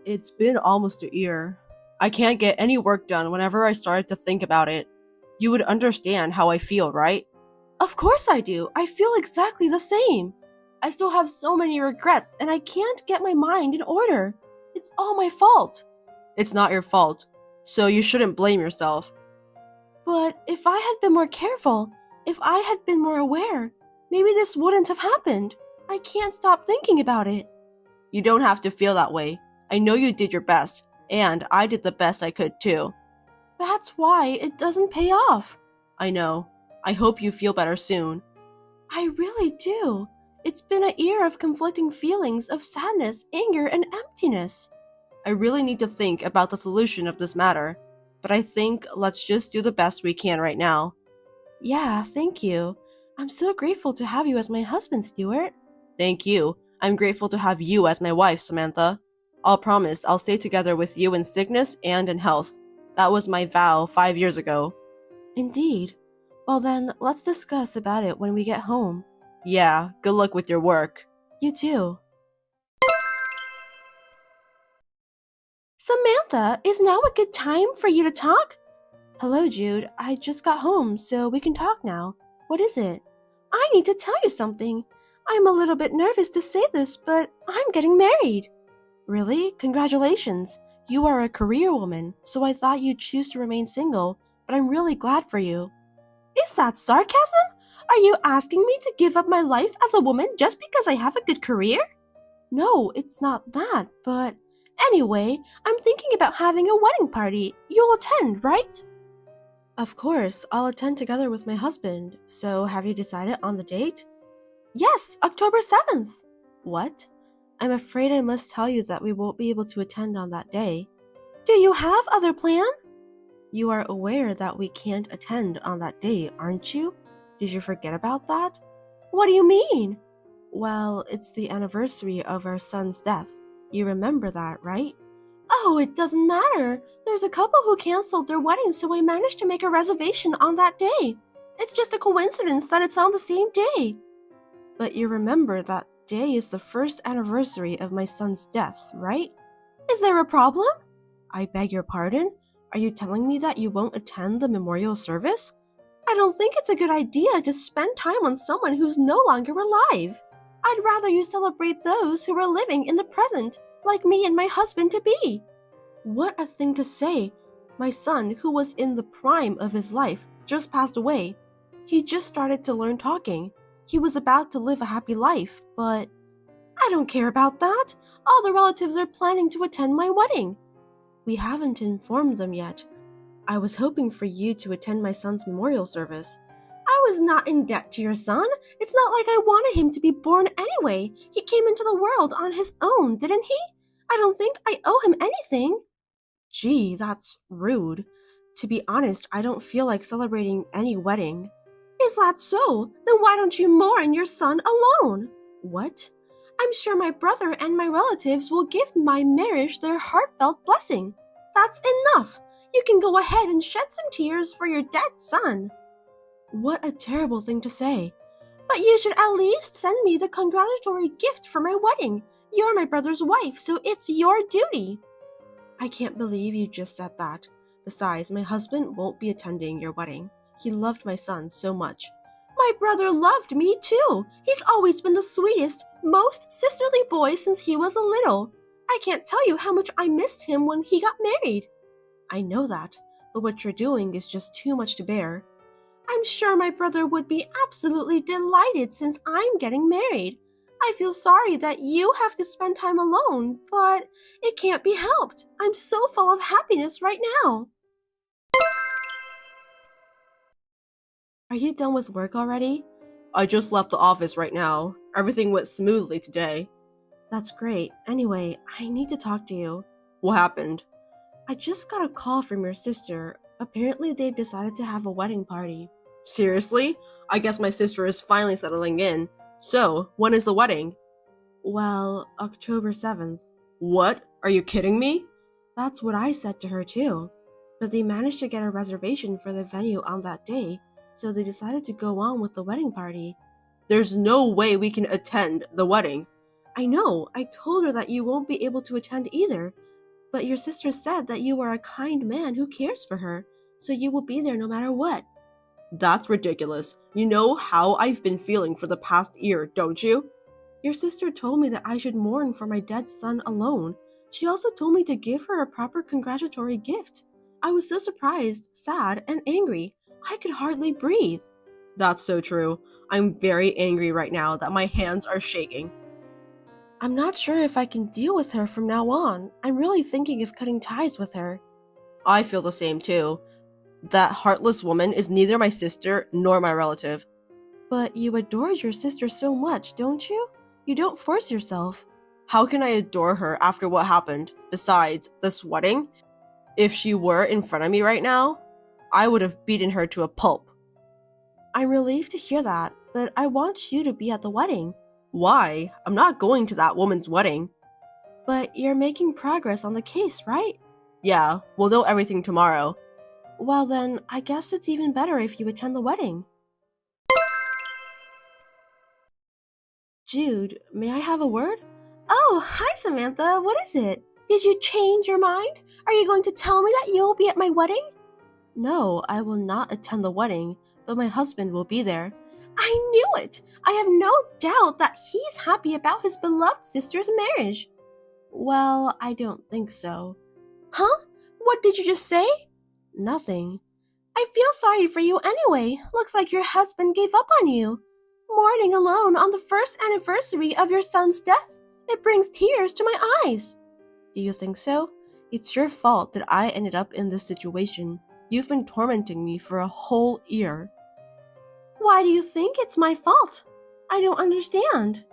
It's been almost a year. I can't get any work done whenever I started to think about it. You would understand how I feel, right? Of course I do. I feel exactly the same. I still have so many regrets and I can't get my mind in order. It's all my fault. It's not your fault, so you shouldn't blame yourself. But if I had been more careful, if I had been more aware, maybe this wouldn't have happened. I can't stop thinking about it. You don't have to feel that way. I know you did your best, and I did the best I could too. That's why it doesn't pay off. I know. I hope you feel better soon. I really do. It's been a year of conflicting feelings of sadness, anger, and emptiness. I really need to think about the solution of this matter, but I think let's just do the best we can right now. Yeah, thank you. I'm so grateful to have you as my husband, Stuart. Thank you. I'm grateful to have you as my wife, Samantha. I'll promise I'll stay together with you in sickness and in health. That was my vow 5 years ago. Indeed. Well then, let's discuss about it when we get home. Yeah, good luck with your work. You too. Samantha, is now a good time for you to talk? Hello, Jude. I just got home, so we can talk now. What is it? I need to tell you something. I'm a little bit nervous to say this, but I'm getting married. Really? Congratulations. You are a career woman, so I thought you'd choose to remain single, but I'm really glad for you. Is that sarcasm? Are you asking me to give up my life as a woman just because I have a good career? No, it's not that, but anyway, I'm thinking about having a wedding party. You'll attend, right? Of course, I'll attend together with my husband. So have you decided on the date? Yes, October 7th. What? I'm afraid I must tell you that we won't be able to attend on that day. Do you have other plans? You are aware that we can't attend on that day, aren't you? Did you forget about that? What do you mean? Well, it's the anniversary of our son's death. You remember that, right? Oh, it doesn't matter. There's a couple who canceled their wedding, so I managed to make a reservation on that day. It's just a coincidence that it's on the same day. But you remember that day is the first anniversary of my son's death, right? Is there a problem? I beg your pardon? Are you telling me that you won't attend the memorial service? I don't think it's a good idea to spend time on someone who's no longer alive. I'd rather you celebrate those who are living in the present, like me and my husband-to-be. What a thing to say. My son, who was in the prime of his life, just passed away. He just started to learn talking. He was about to live a happy life, but I don't care about that. All the relatives are planning to attend my wedding. We haven't informed them yet. I was hoping for you to attend my son's memorial service. I was not in debt to your son. It's not like I wanted him to be born anyway. He came into the world on his own, didn't he? I don't think I owe him anything. Gee, that's rude. To be honest, I don't feel like celebrating any wedding. Is that so? Then why don't you mourn your son alone? What? I'm sure my brother and my relatives will give my marriage their heartfelt blessing. That's enough. You can go ahead and shed some tears for your dead son. What a terrible thing to say. But you should at least send me the congratulatory gift for my wedding. You're my brother's wife, so it's your duty. I can't believe you just said that. Besides, my husband won't be attending your wedding. He loved my son so much. My brother loved me too. He's always been the sweetest, most sisterly boy since he was a little. I can't tell you how much I missed him when he got married. I know that, but what you're doing is just too much to bear. I'm sure my brother would be absolutely delighted since I'm getting married. I feel sorry that you have to spend time alone, but it can't be helped. I'm so full of happiness right now. Are you done with work already? I just left the office right now. Everything went smoothly today. That's great. Anyway, I need to talk to you. What happened? I just got a call from your sister. Apparently they've decided to have a wedding party. Seriously? I guess my sister is finally settling in. So, when is the wedding? Well, October 7th. What? Are you kidding me? That's what I said to her too. But they managed to get a reservation for the venue on that day, so they decided to go on with the wedding party. There's no way we can attend the wedding. I know. I told her that you won't be able to attend either, But your sister said that you are a kind man who cares for her, so you will be there no matter what. That's ridiculous. You know how I've been feeling for the past year, don't you? Your sister told me that I should mourn for my dead son alone. She also told me to give her a proper congratulatory gift. I was so surprised, sad, and angry. I could hardly breathe. That's so true. I'm very angry right now that my hands are shaking. I'm not sure if I can deal with her from now on. I'm really thinking of cutting ties with her. I feel the same too. That heartless woman is neither my sister nor my relative. But you adore your sister so much, don't you? You don't force yourself. How can I adore her after what happened? Besides, this wedding? If she were in front of me right now, I would have beaten her to a pulp. I'm relieved to hear that, but I want you to be at the wedding. Why? I'm not going to that woman's wedding. But you're making progress on the case, right? Yeah, we'll know everything tomorrow. Well then, I guess it's even better if you attend the wedding. Jude, may I have a word? Oh, hi Samantha, what is it? Did you change your mind? Are you going to tell me that you'll be at my wedding? No, I will not attend the wedding, but my husband will be there. I knew it! I have no doubt that he's happy about his beloved sister's marriage. Well, I don't think so. Huh? What did you just say? Nothing. I feel sorry for you anyway. Looks like your husband gave up on you. Mourning alone on the first anniversary of your son's death. It brings tears to my eyes. Do you think so? It's your fault that I ended up in this situation. You've been tormenting me for a whole year. Why do you think it's my fault? I don't understand.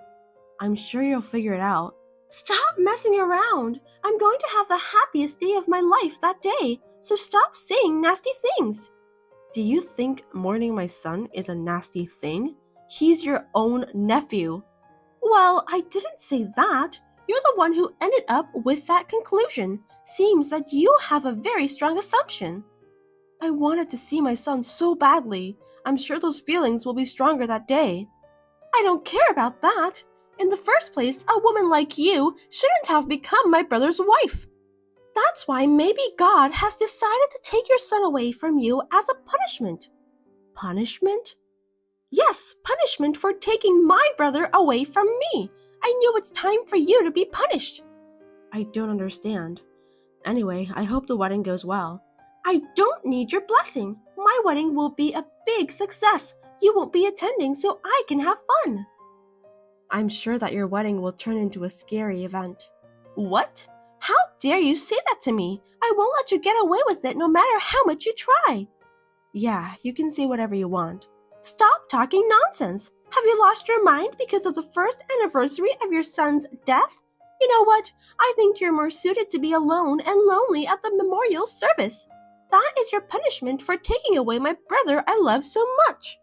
I'm sure you'll figure it out. Stop messing around. I'm going to have the happiest day of my life that day, so stop saying nasty things. Do you think mourning my son is a nasty thing? He's your own nephew. Well, I didn't say that. You're the one who ended up with that conclusion. Seems that you have a very strong assumption. I wanted to see my son so badly. I'm sure those feelings will be stronger that day. I don't care about that. In the first place, a woman like you shouldn't have become my brother's wife. That's why maybe God has decided to take your son away from you as a punishment. Punishment? Yes, punishment for taking my brother away from me. I knew it's time for you to be punished. I don't understand. Anyway, I hope the wedding goes well. I don't need your blessing. My wedding will be a big success. You won't be attending so I can have fun. I'm sure that your wedding will turn into a scary event. What? How dare you say that to me? I won't let you get away with it no matter how much you try. Yeah, you can say whatever you want. Stop talking nonsense. Have you lost your mind because of the first anniversary of your son's death? You know what? I think you're more suited to be alone and lonely at the memorial service. That is your punishment for taking away my brother I love so much.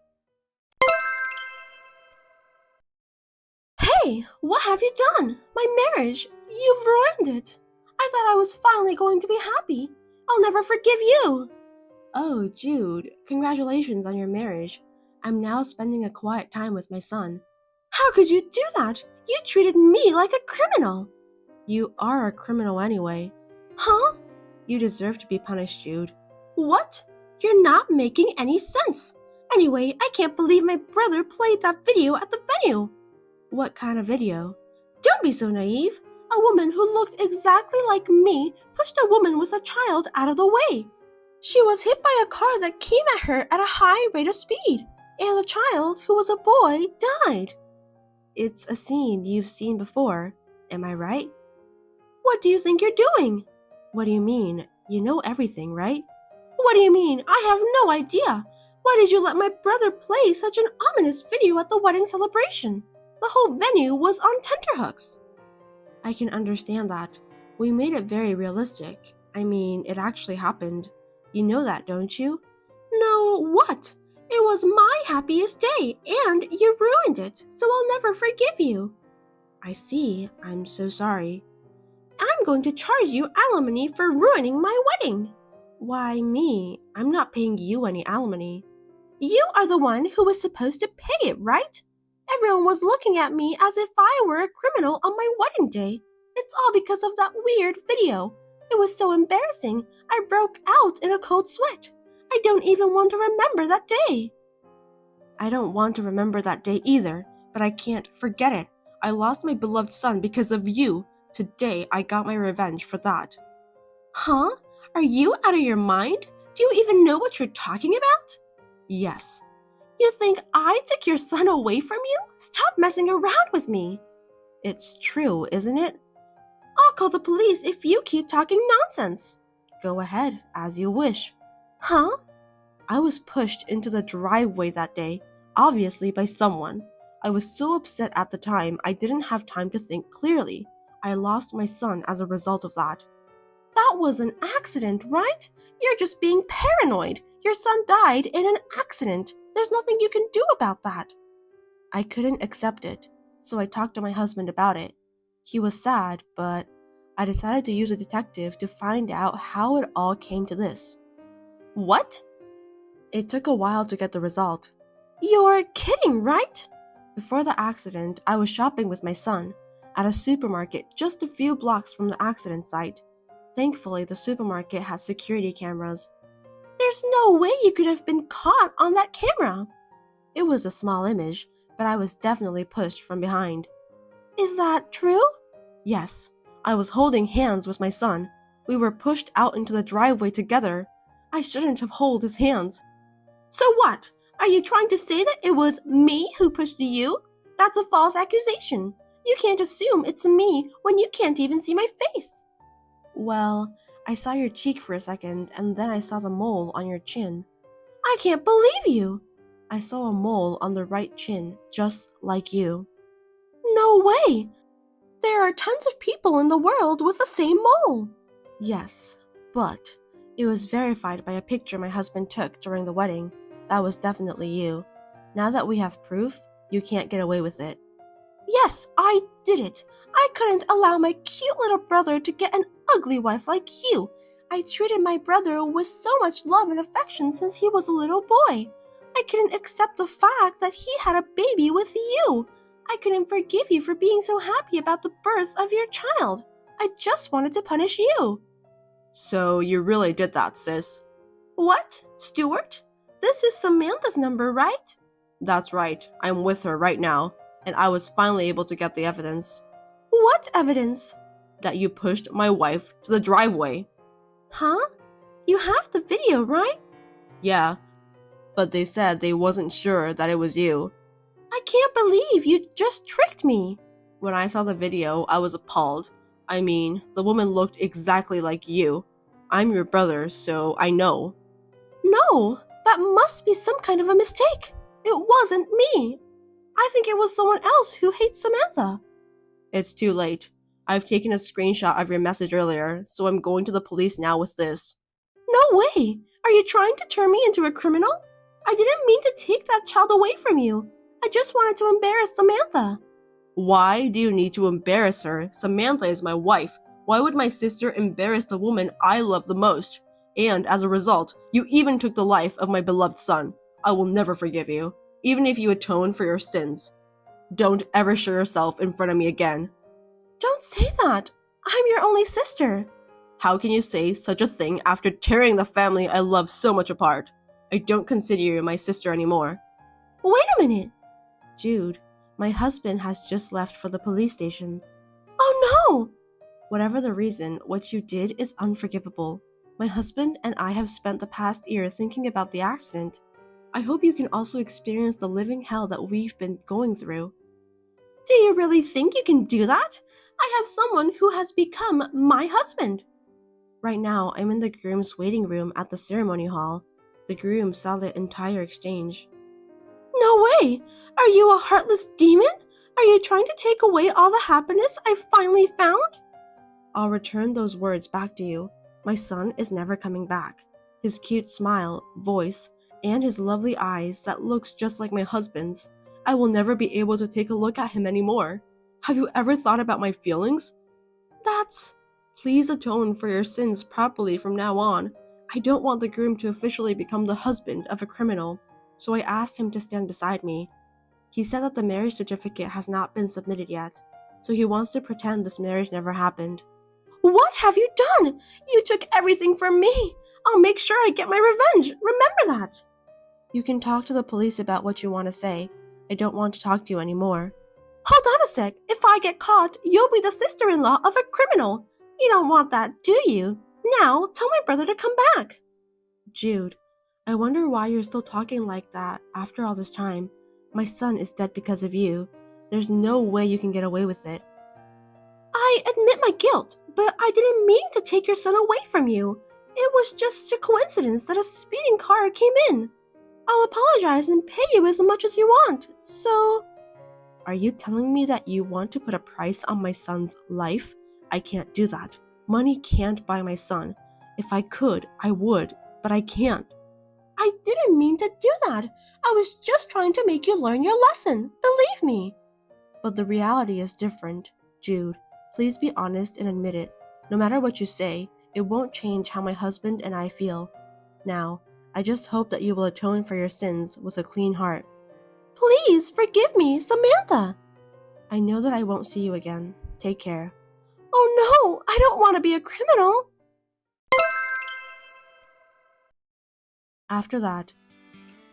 Hey, what have you done? My marriage. You've ruined it. I thought I was finally going to be happy. I'll never forgive you. Oh, Jude, congratulations on your marriage. I'm now spending a quiet time with my son. How could you do that? You treated me like a criminal. You are a criminal anyway. Huh? You deserve to be punished, Jude. What? You're not making any sense. Anyway, I can't believe my brother played that video at the venue. What kind of video? Don't be so naive. A woman who looked exactly like me pushed a woman with a child out of the way. She was hit by a car that came at her at a high rate of speed, and the child, who was a boy, died. It's a scene you've seen before, am I right? What do you think you're doing? What do you mean? You know everything, right? What do you mean? I have no idea. Why did you let my brother play such an ominous video at the wedding celebration? The whole venue was on tenterhooks. I can understand that. We made it very realistic. I mean, it actually happened. You know that, don't you? No, what? It was my happiest day, and you ruined it, so I'll never forgive you. I see. I'm so sorry. I'm going to charge you alimony for ruining my wedding. Why me? I'm not paying you any alimony. You are the one who was supposed to pay it, right? Everyone was looking at me as if I were a criminal on my wedding day. It's all because of that weird video. It was so embarrassing. I broke out in a cold sweat. I don't even want to remember that day. I don't want to remember that day either, but I can't forget it. I lost my beloved son because of you. Today, I got my revenge for that. Huh? Are you out of your mind? Do you even know what you're talking about? Yes. You think I took your son away from you? Stop messing around with me. It's true, isn't it? I'll call the police if you keep talking nonsense. Go ahead, as you wish. Huh? I was pushed into the driveway that day, obviously by someone. I was so upset at the time I didn't have time to think clearly. I lost my son as a result of that. That was an accident, right? You're just being paranoid. Your son died in an accident. There's nothing you can do about that. I couldn't accept it, so I talked to my husband about it. He was sad, but I decided to use a detective to find out how it all came to this. What? It took a while to get the result. You're kidding, right? Before the accident, I was shopping with my son at a supermarket just a few blocks from the accident site. Thankfully, the supermarket had security cameras. There's no way you could have been caught on that camera. It was a small image, but I was definitely pushed from behind. Is that true? Yes, I was holding hands with my son. We were pushed out into the driveway together. I shouldn't have held his hands. So what? Are you trying to say that it was me who pushed you? That's a false accusation. You can't assume it's me when you can't even see my face. Well, I saw your cheek for a second, and then I saw the mole on your chin. I can't believe you. I saw a mole on the right chin, just like you. No way. There are tons of people in the world with the same mole. Yes, but it was verified by a picture my husband took during the wedding. That was definitely you. Now that we have proof, you can't get away with it. Yes, I did it. I couldn't allow my cute little brother to get an ugly wife like you. I treated my brother with so much love and affection since he was a little boy. I couldn't accept the fact that he had a baby with you. I couldn't forgive you for being so happy about the birth of your child. I just wanted to punish you. So you really did that, sis. What? Stuart? This is Samantha's number, right? That's right. I'm with her right now, and I was finally able to get the evidence. What evidence? That you pushed my wife to the driveway. Huh? You have the video, right? Yeah, but they said they wasn't sure that it was you. I can't believe you just tricked me. When I saw the video, I was appalled. I mean, the woman looked exactly like you. I'm your brother, so I know. No, that must be some kind of a mistake. It wasn't me. I think it was someone else who hates Samantha. It's too late. I've taken a screenshot of your message earlier, so I'm going to the police now with this. No way! Are you trying to turn me into a criminal? I didn't mean to take that child away from you. I just wanted to embarrass Samantha. Why do you need to embarrass her? Samantha is my wife. Why would my sister embarrass the woman I love the most? And as a result, you even took the life of my beloved son. I will never forgive you, even if you atone for your sins. Don't ever show yourself in front of me again. Don't say that. I'm your only sister. How can you say such a thing after tearing the family I love so much apart? I don't consider you my sister anymore. Wait a minute. Jude, my husband has just left for the police station. Oh no! Whatever the reason, what you did is unforgivable. My husband and I have spent the past year thinking about the accident. I hope you can also experience the living hell that we've been going through. Do you really think you can do that? I have someone who has become my husband. Right now, I'm in the groom's waiting room at the ceremony hall. The groom saw the entire exchange. No way! Are you a heartless demon? Are you trying to take away all the happiness I finally found? I'll return those words back to you. My son is never coming back. His cute smile, voice, and his lovely eyes that looks just like my husband's. I will never be able to take a look at him anymore. Have you ever thought about my feelings? Please atone for your sins properly from now on. I don't want the groom to officially become the husband of a criminal, so I asked him to stand beside me. He said that the marriage certificate has not been submitted yet, so he wants to pretend this marriage never happened. What have you done? You took everything from me. I'll make sure I get my revenge. Remember that. You can talk to the police about what you want to say. I don't want to talk to you anymore. Hold on a sec. If I get caught, you'll be the sister-in-law of a criminal. You don't want that, do you? Now, tell my brother to come back. Jude, I wonder why you're still talking like that after all this time. My son is dead because of you. There's no way you can get away with it. I admit my guilt, but I didn't mean to take your son away from you. It was just a coincidence that a speeding car came in. I'll apologize and pay you as much as you want, so... Are you telling me that you want to put a price on my son's life? I can't do that. Money can't buy my son. If I could, I would, but I can't. I didn't mean to do that. I was just trying to make you learn your lesson. Believe me. But the reality is different. Jude, please be honest and admit it. No matter what you say, it won't change how my husband and I feel. Now, I just hope that you will atone for your sins with a clean heart. Please forgive me, Samantha. I know that I won't see you again. Take care. Oh no, I don't want to be a criminal. After that,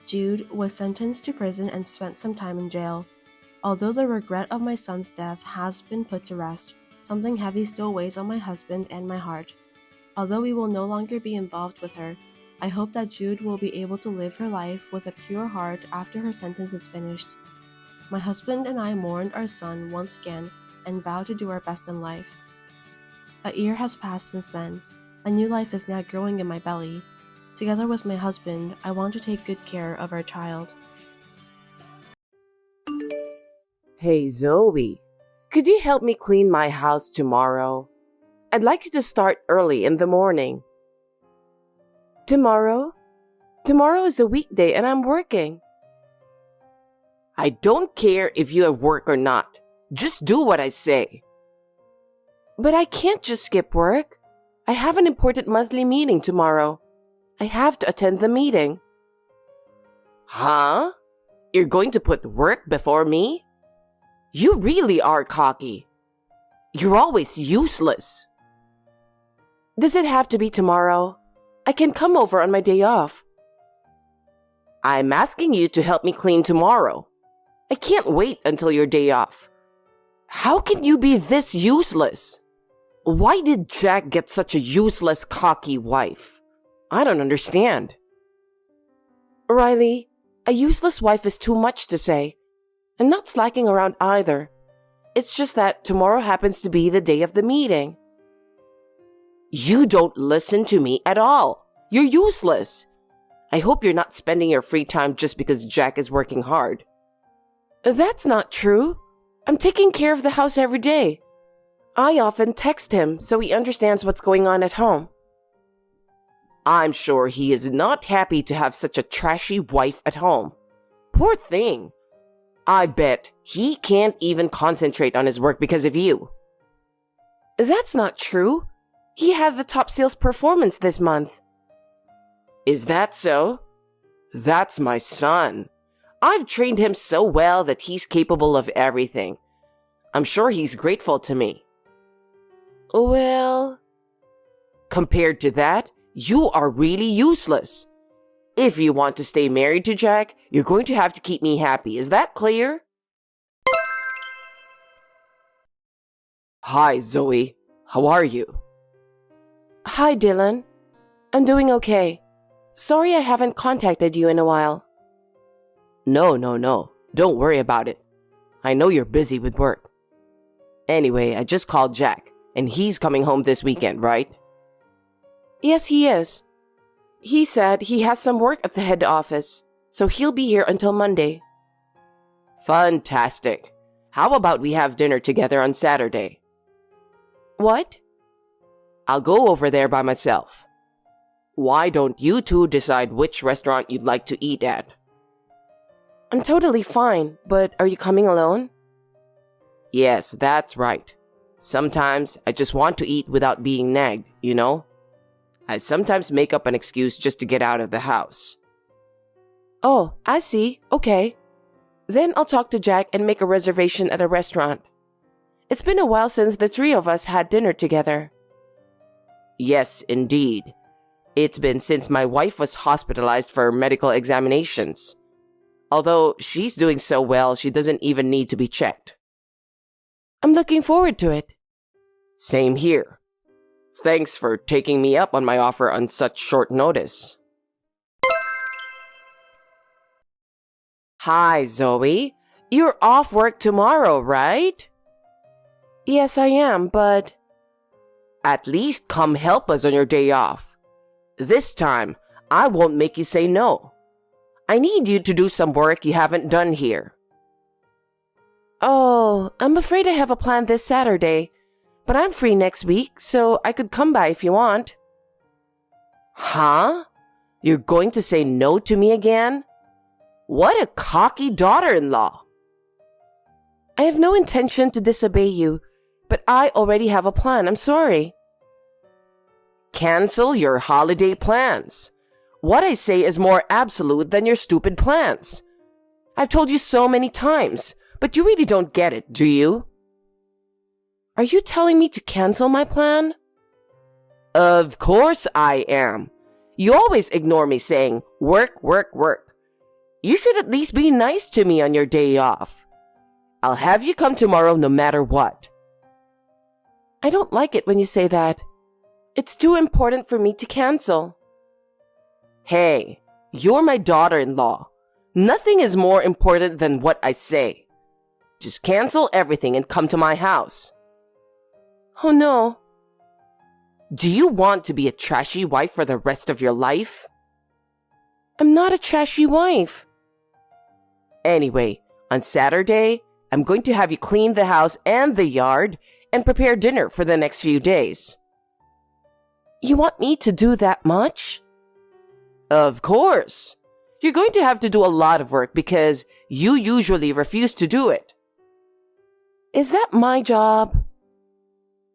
Jude was sentenced to prison and spent some time in jail. Although the regret of my son's death has been put to rest, something heavy still weighs on my husband and my heart. Although we will no longer be involved with her, I hope that Jude will be able to live her life with a pure heart after her sentence is finished. My husband and I mourned our son once again and vowed to do our best in life. A year has passed since then. A new life is now growing in my belly. Together with my husband, I want to take good care of our child. Hey Zoe, could you help me clean my house tomorrow? I'd like you to start early in the morning. Tomorrow? Tomorrow is a weekday and I'm working. I don't care if you have work or not. Just do what I say. But I can't just skip work. I have an important monthly meeting tomorrow. I have to attend the meeting. Huh? You're going to put work before me? You really are cocky. You're always useless. Does it have to be tomorrow? I can come over on my day off. I'm asking you to help me clean tomorrow. I can't wait until your day off. How can you be this useless? Why did Jack get such a useless, cocky wife? I don't understand. Riley, a useless wife is too much to say. I'm not slacking around either. It's just that tomorrow happens to be the day of the meeting. You don't listen to me at all. You're useless. I hope you're not spending your free time just because Jack is working hard. That's not true. I'm taking care of the house every day. I often text him so he understands what's going on at home. I'm sure he is not happy to have such a trashy wife at home. Poor thing. I bet he can't even concentrate on his work because of you. That's not true. He had the top sales performance this month. Is that so? That's my son. I've trained him so well that he's capable of everything. I'm sure he's grateful to me. Well, compared to that, you are really useless. If you want to stay married to Jack, you're going to have to keep me happy. Is that clear? Hi, Zoe. How are you? Hi, Dylan. I'm doing okay. Sorry I haven't contacted you in a while. No. Don't worry about it. I know you're busy with work. Anyway, I just called Jack, and he's coming home this weekend, right? Yes, he is. He said he has some work at the head office, so he'll be here until Monday. Fantastic. How about we have dinner together on Saturday? What? I'll go over there by myself. Why don't you two decide which restaurant you'd like to eat at? I'm totally fine, but are you coming alone? Yes, that's right. Sometimes I just want to eat without being nagged, you know? I sometimes make up an excuse just to get out of the house. Oh, I see. Okay. Then I'll talk to Jack and make a reservation at a restaurant. It's been a while since the three of us had dinner together. Yes, indeed. It's been since my wife was hospitalized for medical examinations. Although she's doing so well, she doesn't even need to be checked. I'm looking forward to it. Same here. Thanks for taking me up on my offer on such short notice. Hi, Zoe. You're off work tomorrow, right? Yes, I am, but... At least come help us on your day off. This time, I won't make you say no. I need you to do some work you haven't done here. Oh, I'm afraid I have a plan this Saturday, but I'm free next week, so I could come by if you want. Huh? You're going to say no to me again? What a cocky daughter-in-law. I have no intention to disobey you, but I already have a plan. I'm sorry. Cancel your holiday plans. What I say is more absolute than your stupid plans. I've told you so many times, but you really don't get it, do you? Are you telling me to cancel my plan? Of course I am. You always ignore me saying, work, work, work. You should at least be nice to me on your day off. I'll have you come tomorrow no matter what. I don't like it when you say that. It's too important for me to cancel. Hey, you're my daughter-in-law. Nothing is more important than what I say. Just cancel everything and come to my house. Oh no. Do you want to be a trashy wife for the rest of your life? I'm not a trashy wife. Anyway, on Saturday, I'm going to have you clean the house and the yard and prepare dinner for the next few days. You want me to do that much? Of course. You're going to have to do a lot of work because you usually refuse to do it. Is that my job?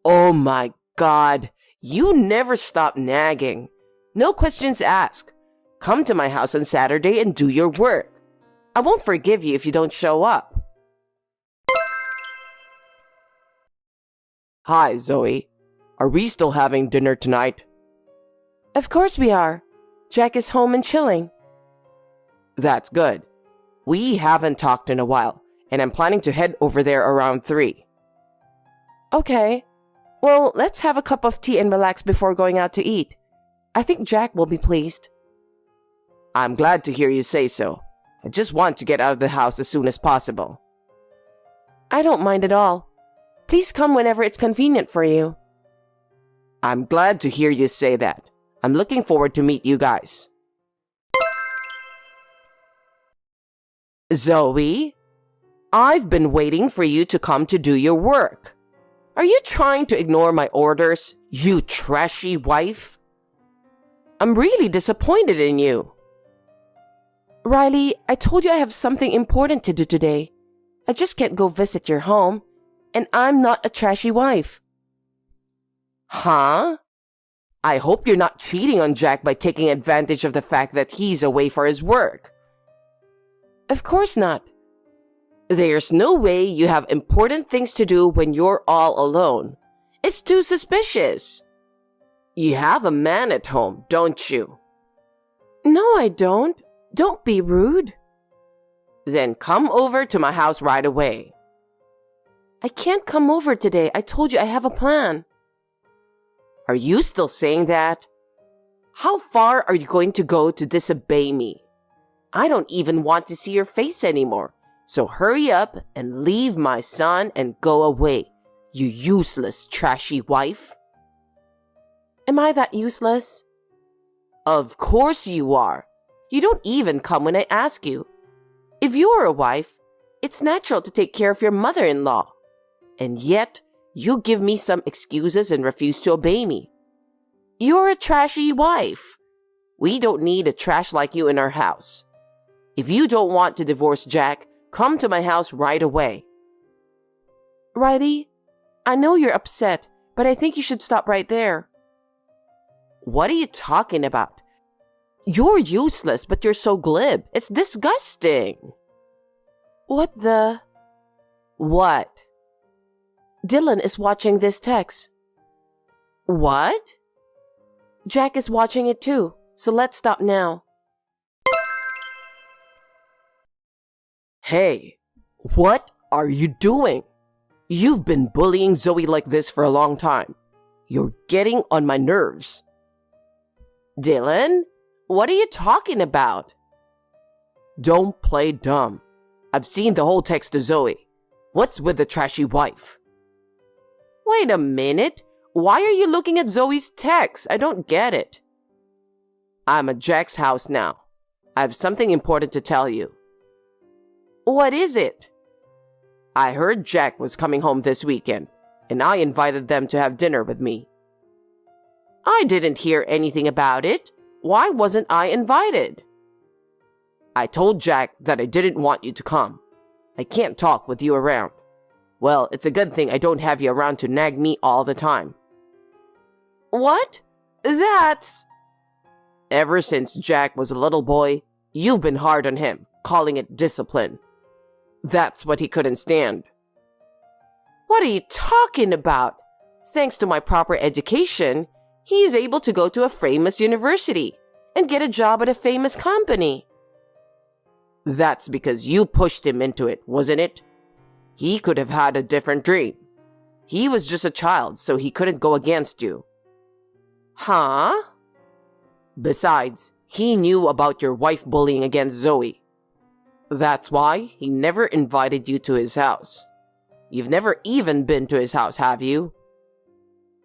Oh my God. You never stop nagging. No questions asked. Come to my house on Saturday and do your work. I won't forgive you if you don't show up. Hi, Zoe. Are we still having dinner tonight? Of course we are. Jack is home and chilling. That's good. We haven't talked in a while, and I'm planning to head over there around 3. Okay. Well, let's have a cup of tea and relax before going out to eat. I think Jack will be pleased. I'm glad to hear you say so. I just want to get out of the house as soon as possible. I don't mind at all. Please come whenever it's convenient for you. I'm glad to hear you say that. I'm looking forward to meet you guys. Zoe, I've been waiting for you to come to do your work. Are you trying to ignore my orders, you trashy wife? I'm really disappointed in you. Riley, I told you I have something important to do today. I just can't go visit your home, and I'm not a trashy wife. Huh? I hope you're not cheating on Jack by taking advantage of the fact that he's away for his work. Of course not. There's no way you have important things to do when you're all alone. It's too suspicious. You have a man at home, don't you? No, I don't. Don't be rude. Then come over to my house right away. I can't come over today. I told you I have a plan. Are you still saying that? How far are you going to go to disobey me? I don't even want to see your face anymore. So hurry up and leave my son and go away, you useless, trashy wife. Am I that useless? Of course you are. You don't even come when I ask you. If you are a wife, it's natural to take care of your mother-in-law. And yet, you give me some excuses and refuse to obey me. You're a trashy wife. We don't need a trash like you in our house. If you don't want to divorce Jack, come to my house right away. Riley, I know you're upset, but I think you should stop right there. What are you talking about? You're useless, but you're so glib. It's disgusting. What the? What? Dylan is watching this text. What? Jack is watching it too, so let's stop now. Hey, what are you doing? You've been bullying Zoe like this for a long time. You're getting on my nerves. Dylan, what are you talking about? Don't play dumb. I've seen the whole text to Zoe. What's with the trashy wife? Wait a minute. Why are you looking at Zoe's text? I don't get it. I'm at Jack's house now. I have something important to tell you. What is it? I heard Jack was coming home this weekend, and I invited them to have dinner with me. I didn't hear anything about it. Why wasn't I invited? I told Jack that I didn't want you to come. I can't talk with you around. Well, it's a good thing I don't have you around to nag me all the time. What? That's... Ever since Jack was a little boy, you've been hard on him, calling it discipline. That's what he couldn't stand. What are you talking about? Thanks to my proper education, he's able to go to a famous university and get a job at a famous company. That's because you pushed him into it, wasn't it? He could have had a different dream. He was just a child, so he couldn't go against you. Huh? Besides, he knew about your wife bullying against Zoe. That's why he never invited you to his house. You've never even been to his house, have you?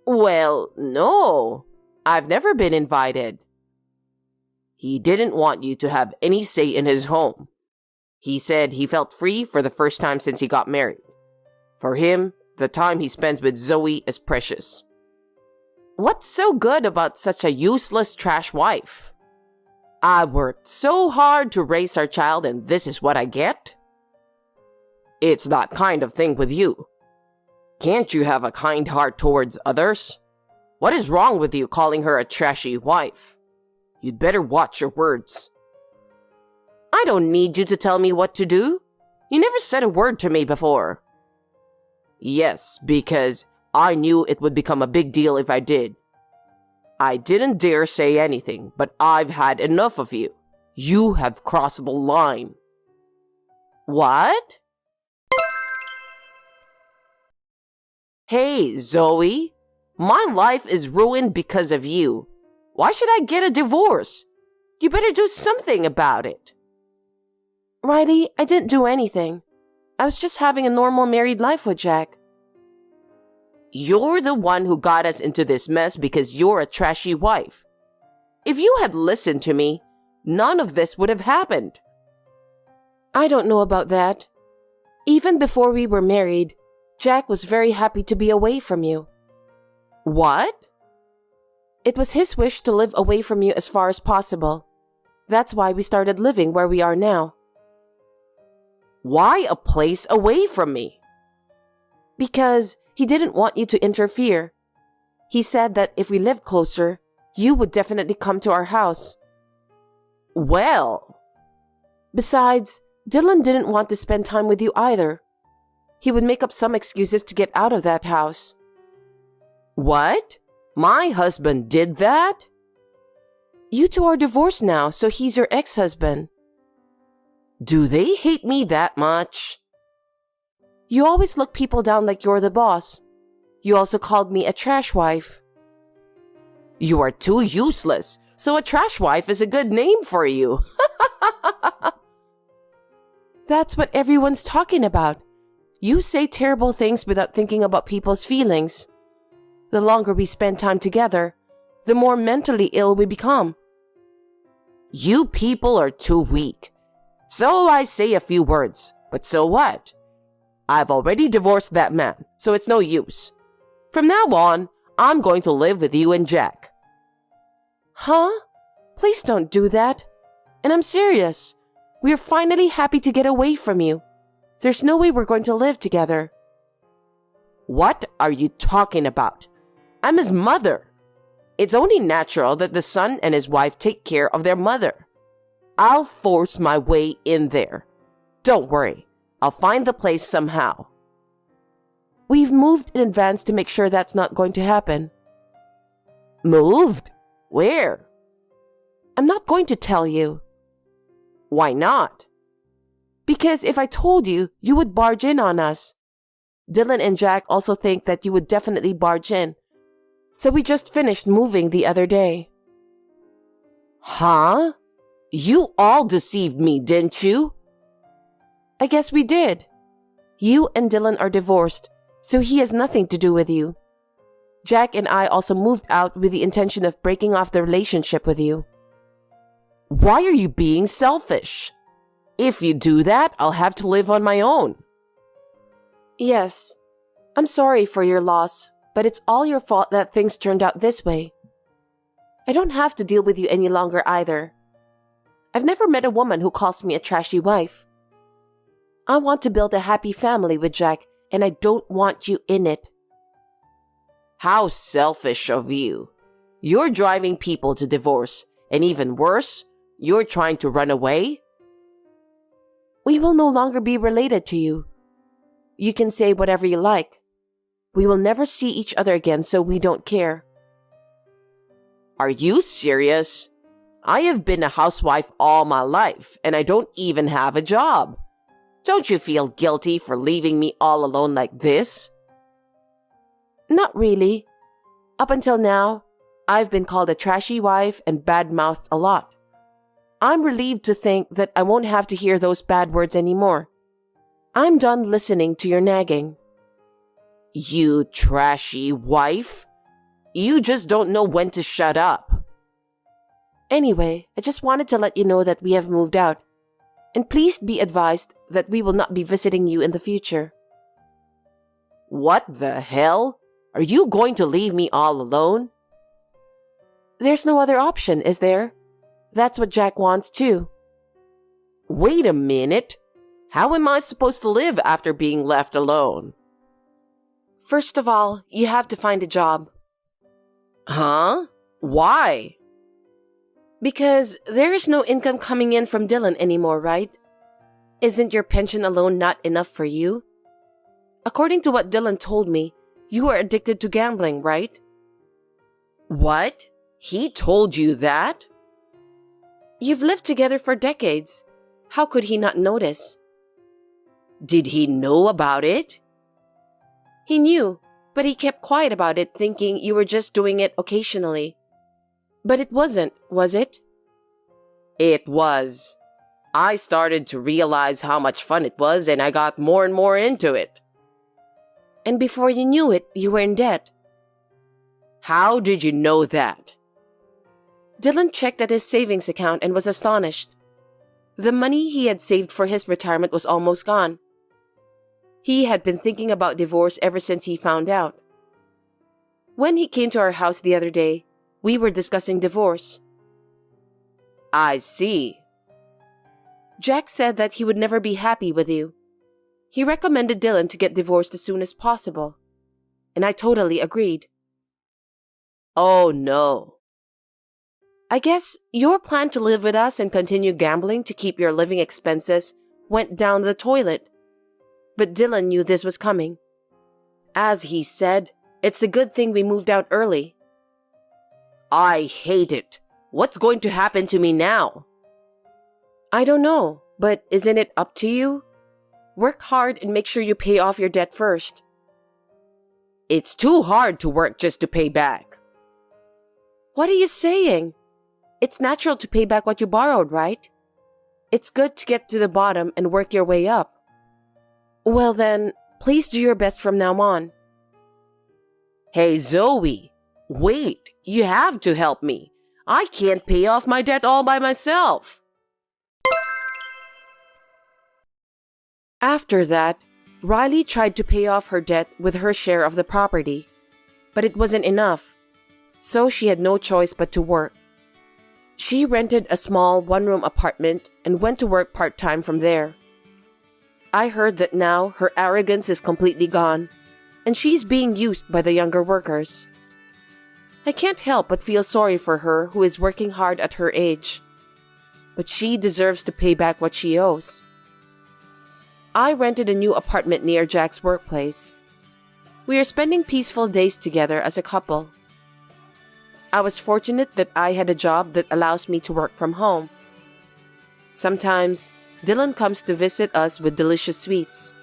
Well, no. I've never been invited. He didn't want you to have any say in his home. He said he felt free for the first time since he got married. For him, the time he spends with Zoe is precious. What's so good about such a useless trash wife? I worked so hard to raise our child and this is what I get? It's that kind of thing with you. Can't you have a kind heart towards others? What is wrong with you calling her a trashy wife? You'd better watch your words. I don't need you to tell me what to do. You never said a word to me before. Yes, because I knew it would become a big deal if I did. I didn't dare say anything, but I've had enough of you. You have crossed the line. What? Hey, Zoe. My life is ruined because of you. Why should I get a divorce? You better do something about it. Riley, I didn't do anything. I was just having a normal married life with Jack. You're the one who got us into this mess because you're a trashy wife. If you had listened to me, none of this would have happened. I don't know about that. Even before we were married, Jack was very happy to be away from you. What? It was his wish to live away from you as far as possible. That's why we started living where we are now. Why a place away from me? Because he didn't want you to interfere. He said that if we lived closer, you would definitely come to our house. Well. Besides, Dylan didn't want to spend time with you either. He would make up some excuses to get out of that house. What? My husband did that? You two are divorced now, so he's your ex-husband. Do they hate me that much? You always look people down like you're the boss. You also called me a trash wife. You are too useless, so a trash wife is a good name for you. That's what everyone's talking about. You say terrible things without thinking about people's feelings. The longer we spend time together, the more mentally ill we become. You people are too weak. So I say a few words, but so what? I've already divorced that man, so it's no use. From now on, I'm going to live with you and Jack. Huh? Please don't do that. And I'm serious. We're finally happy to get away from you. There's no way we're going to live together. What are you talking about? I'm his mother. It's only natural that the son and his wife take care of their mother. I'll force my way in there. Don't worry. I'll find the place somehow. We've moved in advance to make sure that's not going to happen. Moved? Where? I'm not going to tell you. Why not? Because if I told you, you would barge in on us. Dylan and Jack also think that you would definitely barge in. So we just finished moving the other day. Huh? You all deceived me, didn't you? I guess we did. You and Dylan are divorced, so he has nothing to do with you. Jack and I also moved out with the intention of breaking off the relationship with you. Why are you being selfish? If you do that, I'll have to live on my own. Yes, I'm sorry for your loss, but it's all your fault that things turned out this way. I don't have to deal with you any longer either. I've never met a woman who calls me a trashy wife. I want to build a happy family with Jack, and I don't want you in it. How selfish of you. You're driving people to divorce, and even worse, you're trying to run away? We will no longer be related to you. You can say whatever you like. We will never see each other again, so we don't care. Are you serious? I have been a housewife all my life, and I don't even have a job. Don't you feel guilty for leaving me all alone like this? Not really. Up until now, I've been called a trashy wife and bad-mouthed a lot. I'm relieved to think that I won't have to hear those bad words anymore. I'm done listening to your nagging. You trashy wife. You just don't know when to shut up. Anyway, I just wanted to let you know that we have moved out. And please be advised that we will not be visiting you in the future. What the hell? Are you going to leave me all alone? There's no other option, is there? That's what Jack wants too. Wait a minute. How am I supposed to live after being left alone? First of all, you have to find a job. Huh? Why? Because there is no income coming in from Dylan anymore, right? Isn't your pension alone not enough for you? According to what Dylan told me, you are addicted to gambling, right? What? He told you that? You've lived together for decades. How could he not notice? Did he know about it? He knew, but he kept quiet about it, thinking you were just doing it occasionally. But it wasn't, was it? It was. I started to realize how much fun it was, and I got more and more into it. And before you knew it, you were in debt. How did you know that? Dylan checked at his savings account and was astonished. The money he had saved for his retirement was almost gone. He had been thinking about divorce ever since he found out. When he came to our house the other day, we were discussing divorce. I see. Jack said that he would never be happy with you. He recommended Dylan to get divorced as soon as possible. And I totally agreed. Oh no. I guess your plan to live with us and continue gambling to keep your living expenses went down the toilet. But Dylan knew this was coming. As he said, it's a good thing we moved out early. I hate it. What's going to happen to me now? I don't know, but isn't it up to you? Work hard and make sure you pay off your debt first. It's too hard to work just to pay back. What are you saying? It's natural to pay back what you borrowed, right? It's good to get to the bottom and work your way up. Well then, please do your best from now on. Hey Zoe, wait, you have to help me. I can't pay off my debt all by myself. After that, Riley tried to pay off her debt with her share of the property, but it wasn't enough, so she had no choice but to work. She rented a small one-room apartment and went to work part-time from there. I heard that now her arrogance is completely gone, and she's being used by the younger workers. I can't help but feel sorry for her who is working hard at her age, but she deserves to pay back what she owes. I rented a new apartment near Jack's workplace. We are spending peaceful days together as a couple. I was fortunate that I had a job that allows me to work from home. Sometimes, Dylan comes to visit us with delicious sweets.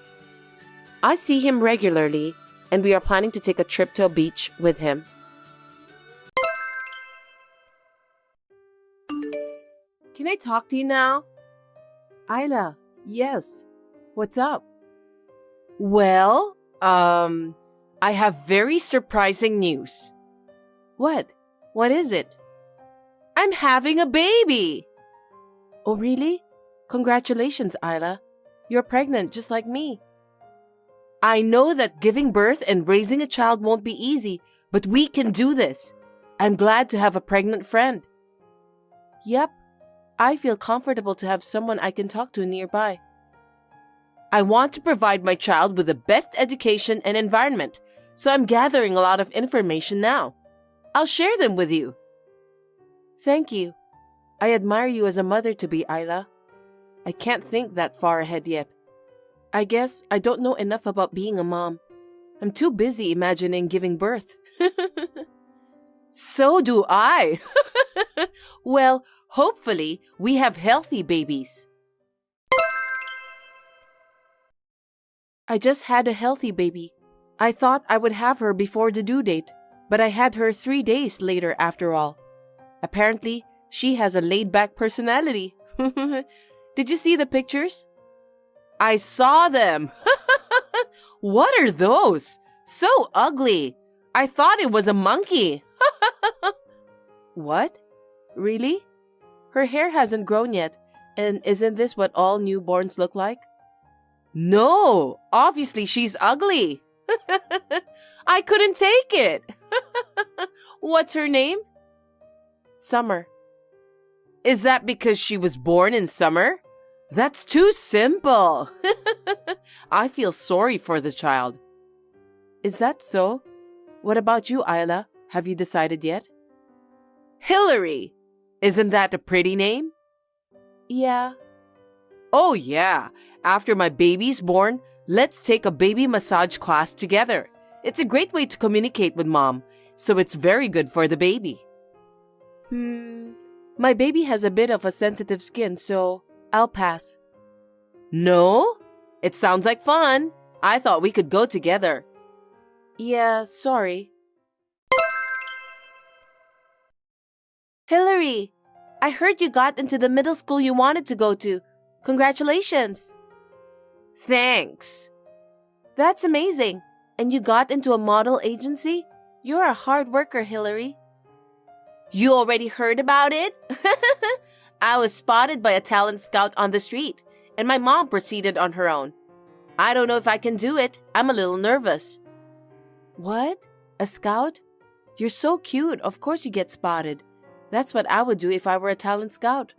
I see him regularly, and we are planning to take a trip to a beach with him. Can I talk to you now? Isla, yes. What's up? Well, I have very surprising news. What? What is it? I'm having a baby! Oh, really? Congratulations, Isla. You're pregnant just like me. I know that giving birth and raising a child won't be easy, but we can do this. I'm glad to have a pregnant friend. Yep, I feel comfortable to have someone I can talk to nearby. I want to provide my child with the best education and environment, so I'm gathering a lot of information now. I'll share them with you. Thank you. I admire you as a mother-to-be, Isla. I can't think that far ahead yet. I guess I don't know enough about being a mom. I'm too busy imagining giving birth. So do I. Well, hopefully we have healthy babies. I just had a healthy baby. I thought I would have her before the due date, but I had her 3 days later after all. Apparently, she has a laid-back personality. Did you see the pictures? I saw them. What are those? So ugly. I thought it was a monkey. What? Really? Her hair hasn't grown yet, and isn't this what all newborns look like? No, obviously she's ugly. I couldn't take it. What's her name? Summer. Is that because she was born in summer? That's too simple. I feel sorry for the child. Is that so? What about you, Isla? Have you decided yet? Hillary. Isn't that a pretty name? Yeah. Oh yeah. After my baby's born, let's take a baby massage class together. It's a great way to communicate with mom, so it's very good for the baby. My baby has a bit of a sensitive skin, so I'll pass. No? It sounds like fun. I thought we could go together. Yeah, sorry. Hillary, I heard you got into the middle school you wanted to go to. Congratulations. Thanks. That's amazing. And you got into a model agency? You're a hard worker, Hillary. You already heard about it? I was spotted by a talent scout on the street, and my mom proceeded on her own. I don't know if I can do it. I'm a little nervous. What? A scout? You're so cute. Of course you get spotted. That's what I would do if I were a talent scout.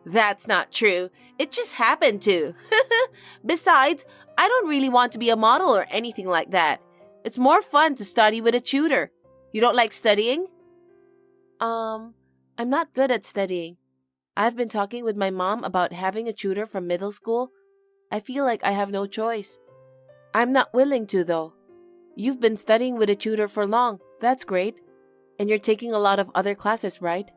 That's not true. It just happened to. Besides, I don't really want to be a model or anything like that. It's more fun to study with a tutor. You don't like studying? I'm not good at studying. I've been talking with my mom about having a tutor from middle school. I feel like I have no choice. I'm not willing to, though. You've been studying with a tutor for long. That's great. And you're taking a lot of other classes, right?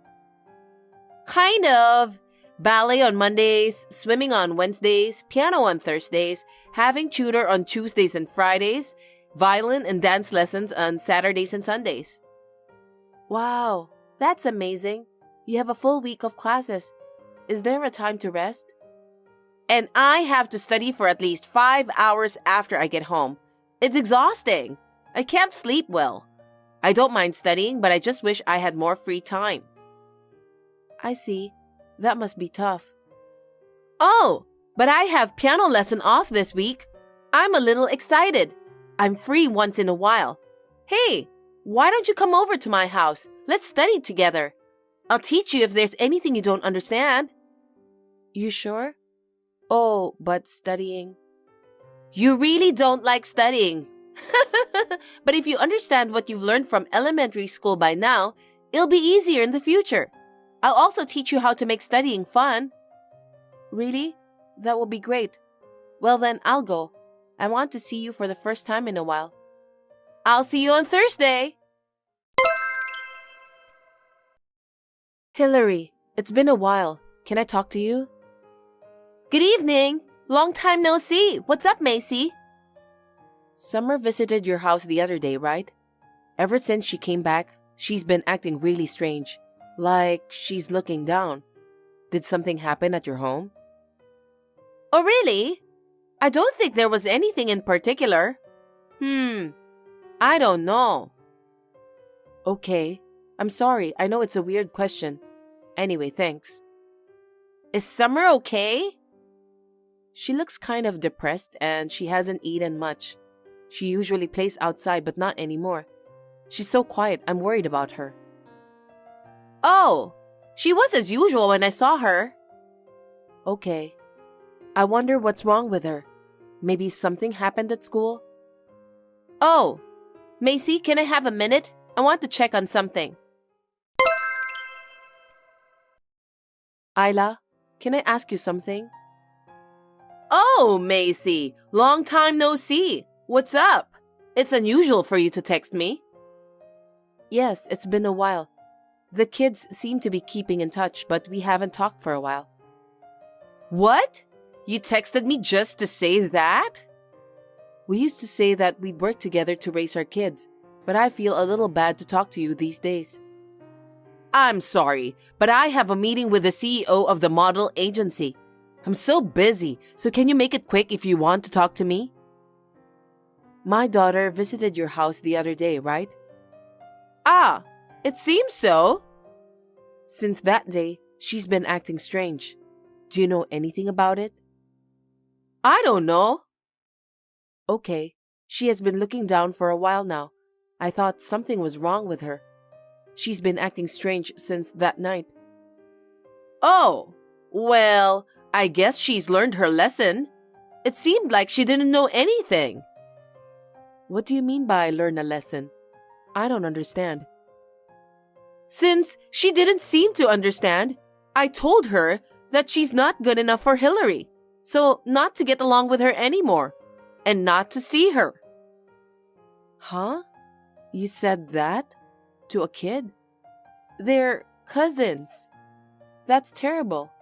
Kind of. Ballet on Mondays, swimming on Wednesdays, piano on Thursdays, having tutor on Tuesdays and Fridays, violin and dance lessons on Saturdays and Sundays. Wow, that's amazing. You have a full week of classes. Is there a time to rest? And I have to study for at least 5 hours after I get home. It's exhausting. I can't sleep well. I don't mind studying, but I just wish I had more free time. I see. That must be tough. Oh, but I have piano lesson off this week. I'm a little excited. I'm free once in a while. Hey, why don't you come over to my house? Let's study together. I'll teach you if there's anything you don't understand. You sure? Oh, but studying. You really don't like studying. But if you understand what you've learned from elementary school by now, it'll be easier in the future. I'll also teach you how to make studying fun. Really? That will be great. Well then, I'll go. I want to see you for the first time in a while. I'll see you on Thursday. Hillary, it's been a while. Can I talk to you? Good evening. Long time no see. What's up, Macy? Summer visited your house the other day, right? Ever since she came back, she's been acting really strange. Like she's looking down. Did something happen at your home? Oh, really? I don't think there was anything in particular. I don't know. Okay. I'm sorry. I know it's a weird question. Anyway, thanks. Is Summer okay? She looks kind of depressed and she hasn't eaten much. She usually plays outside but not anymore. She's so quiet, I'm worried about her. Oh, she was as usual when I saw her. Okay. I wonder what's wrong with her. Maybe something happened at school? Oh, Macy, can I have a minute? I want to check on something. Isla, can I ask you something? Oh, Macy, long time no see. What's up? It's unusual for you to text me. Yes, it's been a while. The kids seem to be keeping in touch, but we haven't talked for a while. What? You texted me just to say that? We used to say that we'd work together to raise our kids, but I feel a little bad to talk to you these days. I'm sorry, but I have a meeting with the CEO of the model agency. I'm so busy, so can you make it quick if you want to talk to me? My daughter visited your house the other day, right? Ah, it seems so. Since that day, she's been acting strange. Do you know anything about it? I don't know. Okay, she has been looking down for a while now. I thought something was wrong with her. She's been acting strange since that night. Oh, well, I guess she's learned her lesson. It seemed like she didn't know anything. What do you mean by learn a lesson? I don't understand. Since she didn't seem to understand, I told her that she's not good enough for Hillary, so not to get along with her anymore, and not to see her. Huh? You said that? To a kid? They're cousins. That's terrible.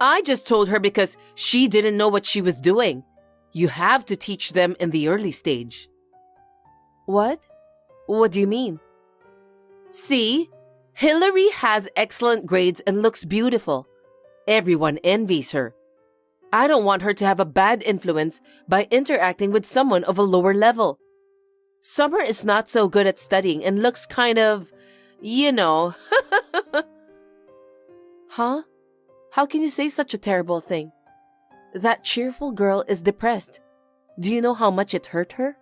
I just told her because she didn't know what she was doing. You have to teach them in the early stage. What? What do you mean? See, Hillary has excellent grades and looks beautiful. Everyone envies her. I don't want her to have a bad influence by interacting with someone of a lower level. Summer is not so good at studying and looks kind of, Huh? How can you say such a terrible thing? That cheerful girl is depressed. Do you know how much it hurt her?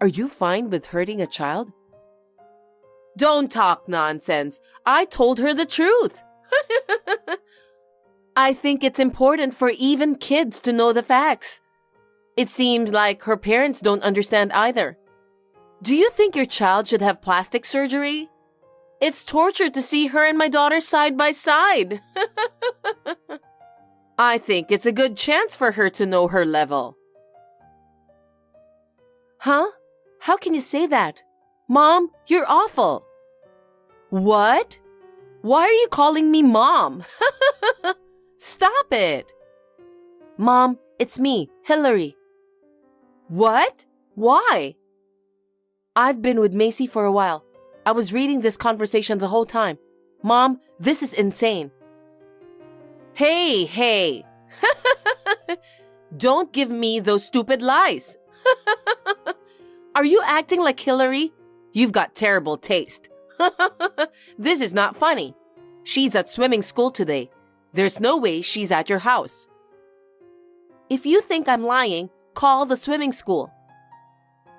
Are you fine with hurting a child? Don't talk nonsense. I told her the truth. I think it's important for even kids to know the facts. It seems like her parents don't understand either. Do you think your child should have plastic surgery? It's torture to see her and my daughter side by side. I think it's a good chance for her to know her level. Huh? How can you say that? Mom, you're awful. What? Why are you calling me Mom? Stop it. Mom, it's me, Hillary. What? Why? I've been with Macy for a while. I was reading this conversation the whole time. Mom, this is insane. Hey. Don't give me those stupid lies. Are you acting like Hillary? You've got terrible taste. This is not funny. She's at swimming school today. There's no way she's at your house. If you think I'm lying, call the swimming school.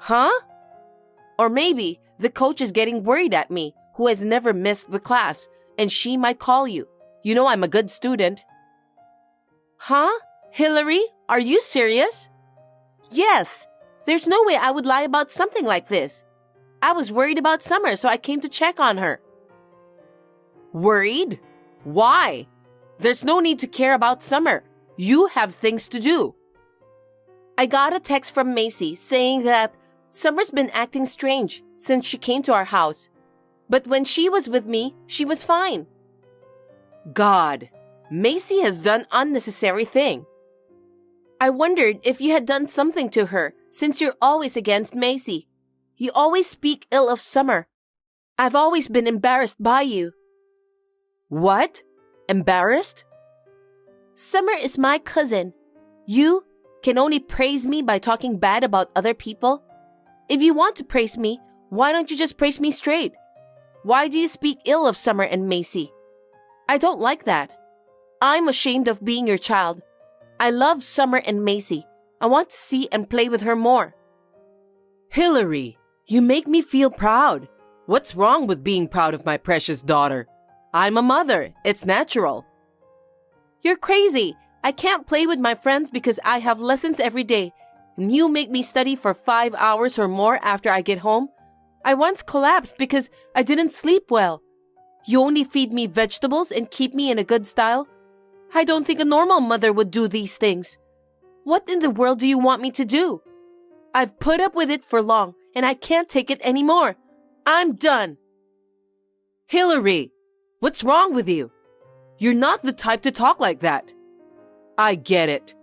Huh? Or maybe the coach is getting worried at me, who has never missed the class, and she might call you. You know I'm a good student. Huh? Hillary, are you serious? Yes. There's no way I would lie about something like this. I was worried about Summer, so I came to check on her. Worried? Why? There's no need to care about Summer. You have things to do. I got a text from Macy saying that Summer's been acting strange since she came to our house. But when she was with me, she was fine. God, Macy has done unnecessary thing. I wondered if you had done something to her, since you're always against Macy. You always speak ill of Summer. I've always been embarrassed by you. What? Embarrassed? Summer is my cousin. You can only praise me by talking bad about other people. If you want to praise me, why don't you just praise me straight? Why do you speak ill of Summer and Macy? I don't like that. I'm ashamed of being your child. I love Summer and Macy. I want to see and play with her more. Hillary, you make me feel proud. What's wrong with being proud of my precious daughter? I'm a mother. It's natural. You're crazy. I can't play with my friends because I have lessons every day. And you make me study for 5 hours or more after I get home. I once collapsed because I didn't sleep well. You only feed me vegetables and keep me in a good style. I don't think a normal mother would do these things. What in the world do you want me to do? I've put up with it for long, and I can't take it anymore. I'm done. Hillary, what's wrong with you? You're not the type to talk like that. I get it.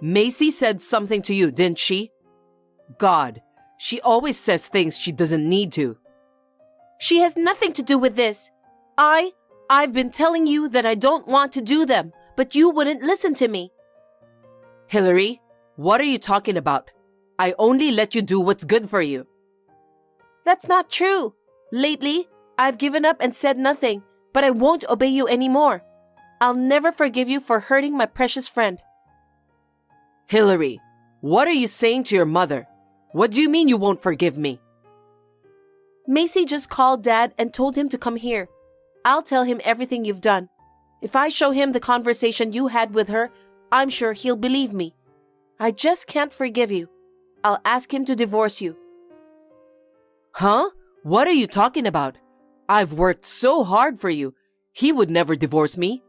Macy said something to you, didn't she? God, she always says things she doesn't need to. She has nothing to do with this. I've been telling you that I don't want to do them, but you wouldn't listen to me. Hillary, what are you talking about? I only let you do what's good for you. That's not true. Lately, I've given up and said nothing, but I won't obey you anymore. I'll never forgive you for hurting my precious friend. Hillary, what are you saying to your mother? What do you mean you won't forgive me? Macy just called Dad and told him to come here. I'll tell him everything you've done. If I show him the conversation you had with her, I'm sure he'll believe me. I just can't forgive you. I'll ask him to divorce you. Huh? What are you talking about? I've worked so hard for you. He would never divorce me.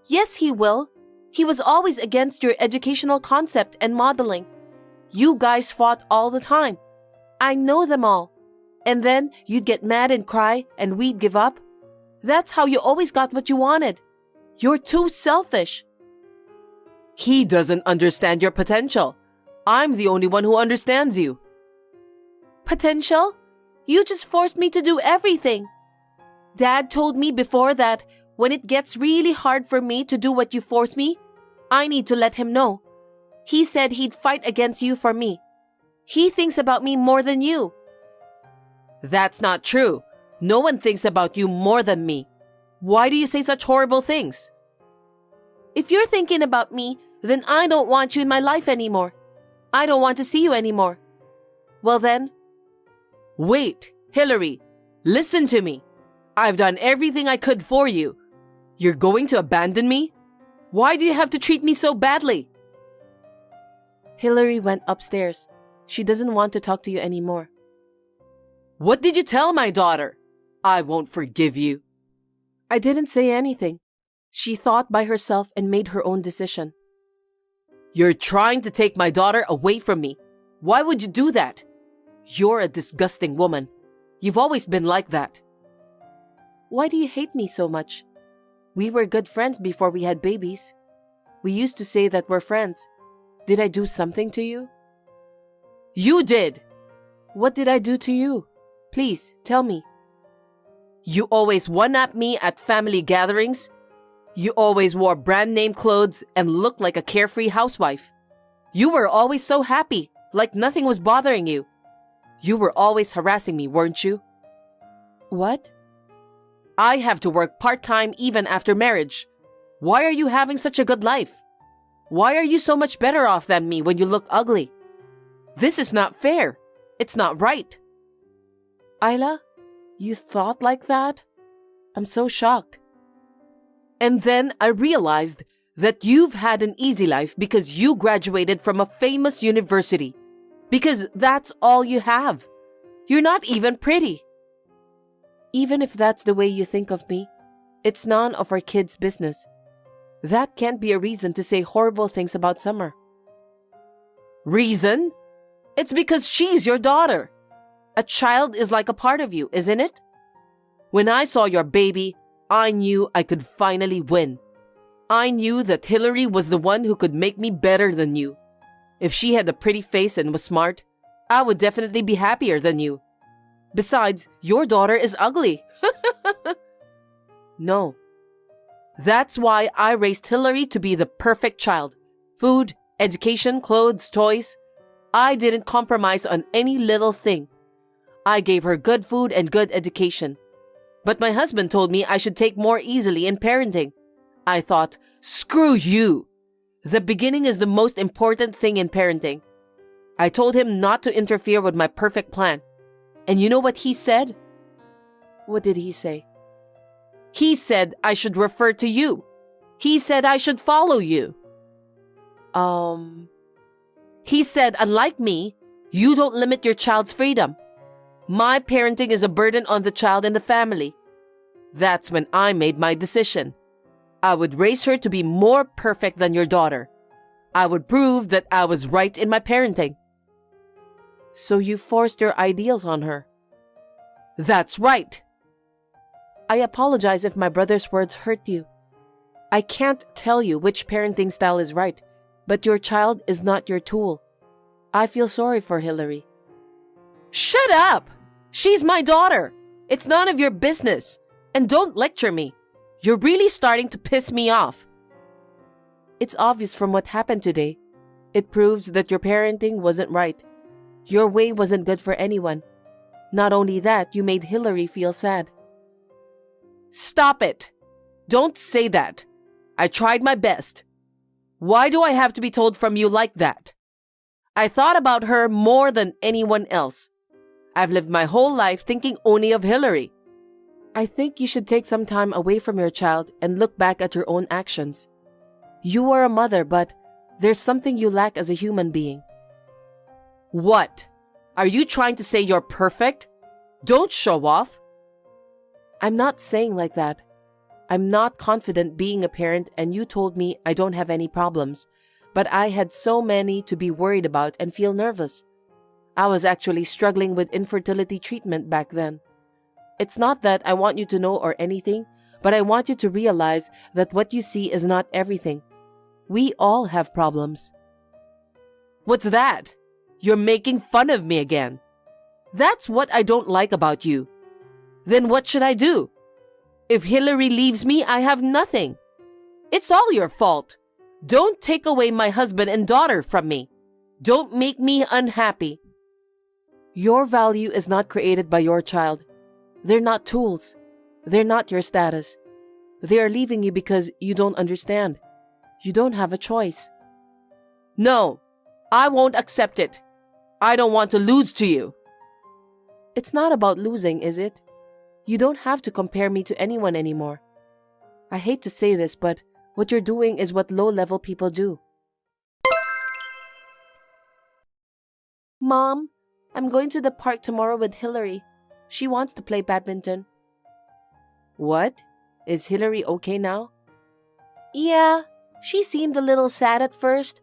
Yes, he will. He was always against your educational concept and modeling. You guys fought all the time. I know them all. And then you'd get mad and cry, and we'd give up. That's how you always got what you wanted. You're too selfish. He doesn't understand your potential. I'm the only one who understands you. Potential? You just forced me to do everything. Dad told me before that when it gets really hard for me to do what you force me, I need to let him know. He said he'd fight against you for me. He thinks about me more than you. That's not true. No one thinks about you more than me. Why do you say such horrible things? If you're thinking about me, then I don't want you in my life anymore. I don't want to see you anymore. Well then... Wait, Hillary, listen to me. I've done everything I could for you. You're going to abandon me? Why do you have to treat me so badly? Hillary went upstairs. She doesn't want to talk to you anymore. What did you tell my daughter? I won't forgive you. I didn't say anything. She thought by herself and made her own decision. You're trying to take my daughter away from me. Why would you do that? You're a disgusting woman. You've always been like that. Why do you hate me so much? We were good friends before we had babies. We used to say that we're friends. Did I do something to you? You did! What did I do to you? Please, tell me. You always one-up me at family gatherings. You always wore brand-name clothes and looked like a carefree housewife. You were always so happy, like nothing was bothering you. You were always harassing me, weren't you? What? I have to work part-time even after marriage. Why are you having such a good life? Why are you so much better off than me when you look ugly? This is not fair. It's not right. Ayla, you thought like that? I'm so shocked. And then I realized that you've had an easy life because you graduated from a famous university. Because that's all you have. You're not even pretty. Even if that's the way you think of me, it's none of our kids' business. That can't be a reason to say horrible things about Summer. Reason? It's because she's your daughter. A child is like a part of you, isn't it? When I saw your baby, I knew I could finally win. I knew that Hillary was the one who could make me better than you. If she had a pretty face and was smart, I would definitely be happier than you. Besides, your daughter is ugly. No. That's why I raised Hillary to be the perfect child. Food, education, clothes, toys. I didn't compromise on any little thing. I gave her good food and good education. But my husband told me I should take more easily in parenting. I thought, screw you. The beginning is the most important thing in parenting. I told him not to interfere with my perfect plan. And you know what he said? What did he say? He said I should refer to you. He said I should follow you. He said, unlike me, you don't limit your child's freedom. My parenting is a burden on the child and the family. That's when I made my decision. I would raise her to be more perfect than your daughter. I would prove that I was right in my parenting. So you forced your ideals on her. That's right. I apologize if my brother's words hurt you. I can't tell you which parenting style is right, but your child is not your tool. I feel sorry for Hillary. Shut up! She's my daughter. It's none of your business. And don't lecture me. You're really starting to piss me off. It's obvious from what happened today. It proves that your parenting wasn't right. Your way wasn't good for anyone. Not only that, you made Hillary feel sad. Stop it. Don't say that. I tried my best. Why do I have to be told from you like that? I thought about her more than anyone else. I've lived my whole life thinking only of Hillary. I think you should take some time away from your child and look back at your own actions. You are a mother, but there's something you lack as a human being. What? Are you trying to say you're perfect? Don't show off. I'm not saying like that. I'm not confident being a parent, and you told me I don't have any problems, but I had so many to be worried about and feel nervous. I was actually struggling with infertility treatment back then. It's not that I want you to know or anything, but I want you to realize that what you see is not everything. We all have problems. What's that? You're making fun of me again. That's what I don't like about you. Then what should I do? If Hillary leaves me, I have nothing. It's all your fault. Don't take away my husband and daughter from me. Don't make me unhappy. Your value is not created by your child. They're not tools. They're not your status. They are leaving you because you don't understand. You don't have a choice. No, I won't accept it. I don't want to lose to you. It's not about losing, is it? You don't have to compare me to anyone anymore. I hate to say this, but what you're doing is what low-level people do. Mom, I'm going to the park tomorrow with Hillary. She wants to play badminton. What? Is Hillary okay now? Yeah, she seemed a little sad at first,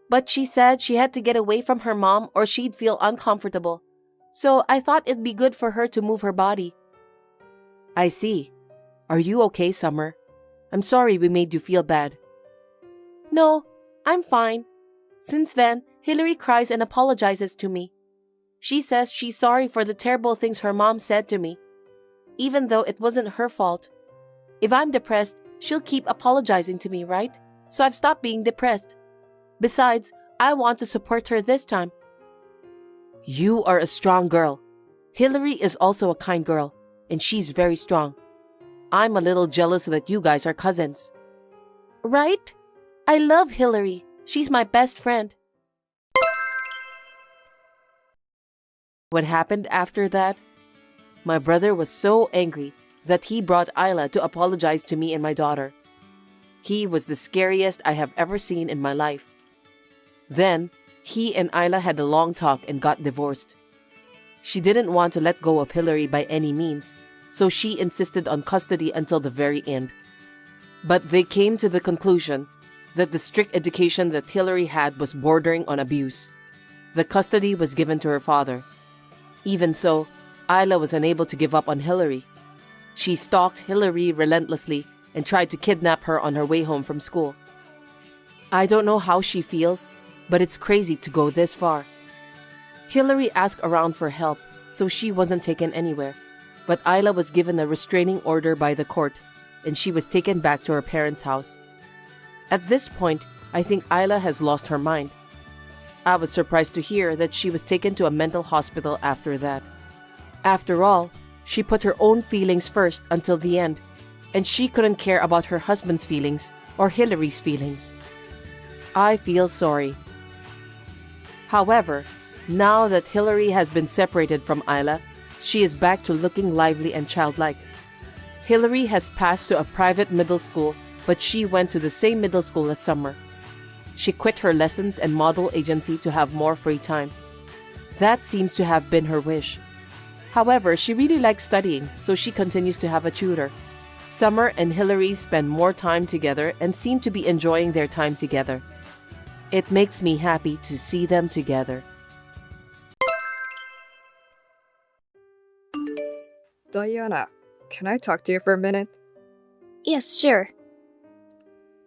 but she said she had to get away from her mom or she'd feel uncomfortable. So I thought it'd be good for her to move her body. I see. Are you okay, Summer? I'm sorry we made you feel bad. No, I'm fine. Since then, Hillary cries and apologizes to me. She says she's sorry for the terrible things her mom said to me, even though it wasn't her fault. If I'm depressed, she'll keep apologizing to me, right? So I've stopped being depressed. Besides, I want to support her this time. You are a strong girl. Hillary is also a kind girl, and she's very strong. I'm a little jealous that you guys are cousins. Right? I love Hillary. She's my best friend. What happened after that? My brother was so angry that he brought Isla to apologize to me and my daughter. He was the scariest I have ever seen in my life. Then, he and Isla had a long talk and got divorced. She didn't want to let go of Hillary by any means, so she insisted on custody until the very end. But they came to the conclusion that the strict education that Hillary had was bordering on abuse. The custody was given to her father. Even so, Isla was unable to give up on Hillary. She stalked Hillary relentlessly and tried to kidnap her on her way home from school. I don't know how she feels, but it's crazy to go this far. Hillary asked around for help, so she wasn't taken anywhere. But Isla was given a restraining order by the court, and she was taken back to her parents' house. At this point, I think Isla has lost her mind. I was surprised to hear that she was taken to a mental hospital after that. After all, she put her own feelings first until the end, and she couldn't care about her husband's feelings or Hillary's feelings. I feel sorry. However, now that Hillary has been separated from Isla, she is back to looking lively and childlike. Hillary has passed to a private middle school, but she went to the same middle school as Summer. She quit her lessons and model agency to have more free time. That seems to have been her wish. However, she really likes studying, so she continues to have a tutor. Summer and Hillary spend more time together and seem to be enjoying their time together. It makes me happy to see them together. Diana, can I talk to you for a minute? Yes, sure.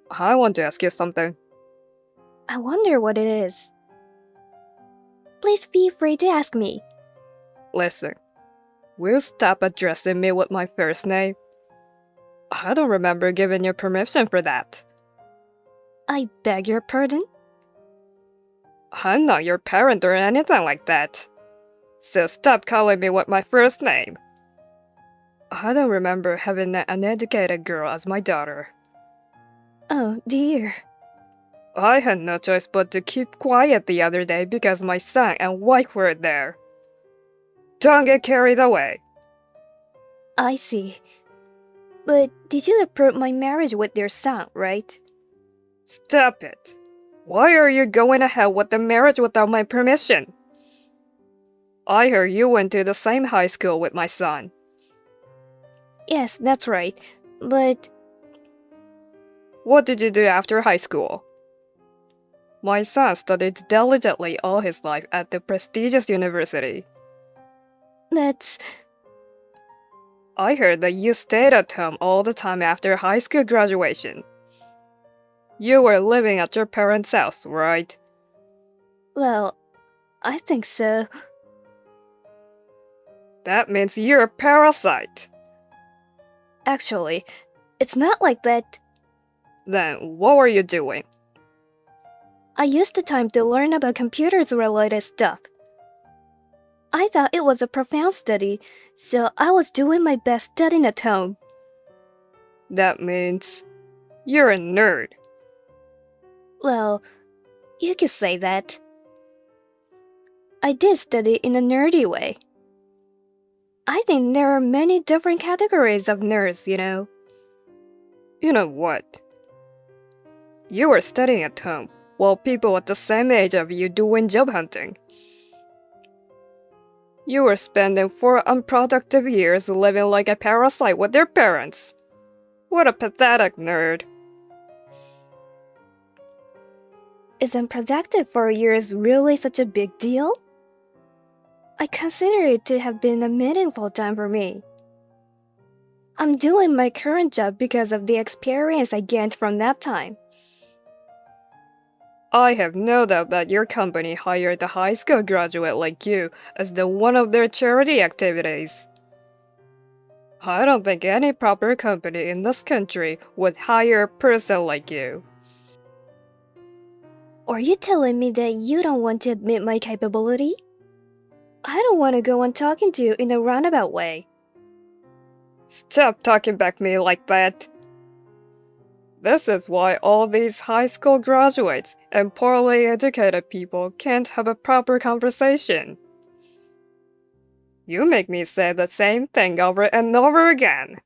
I want to ask you something. I wonder what it is. Please feel free to ask me. Listen, will you stop addressing me with my first name? I don't remember giving you permission for that. I beg your pardon? I'm not your parent or anything like that. So stop calling me with my first name. I don't remember having an uneducated girl as my daughter. Oh, dear. I had no choice but to keep quiet the other day because my son and wife were there. Don't get carried away. I see. But did you approve my marriage with your son, right? Stop it. Why are you going ahead with the marriage without my permission? I heard you went to the same high school with my son. Yes, that's right. But What did you do after high school? My son studied diligently all his life at the prestigious university. that's... I heard that you stayed at home all the time after high school graduation. You were living at your parents' house, right? Well, I think so. That means you're a parasite. Actually, it's not like that. Then what were you doing? I used the time to learn about computers-related stuff. I thought it was a profound study, so I was doing my best studying at home. That means you're a nerd. Well, you could say that. I did study in a nerdy way. I think there are many different categories of nerds, you know. You know what? You were studying at home, while people at the same age of you doing job hunting. You were spending 4 unproductive years living like a parasite with their parents. What a pathetic nerd. Isn't productive for years really such a big deal? I consider it to have been a meaningful time for me. I'm doing my current job because of the experience I gained from that time. I have no doubt that your company hired a high school graduate like you as the one of their charity activities. I don't think any proper company in this country would hire a person like you. Are you telling me that you don't want to admit my capability? I don't want to go on talking to you in a roundabout way. Stop talking back to me like that. This is why all these high school graduates and poorly educated people can't have a proper conversation. You make me say the same thing over and over again.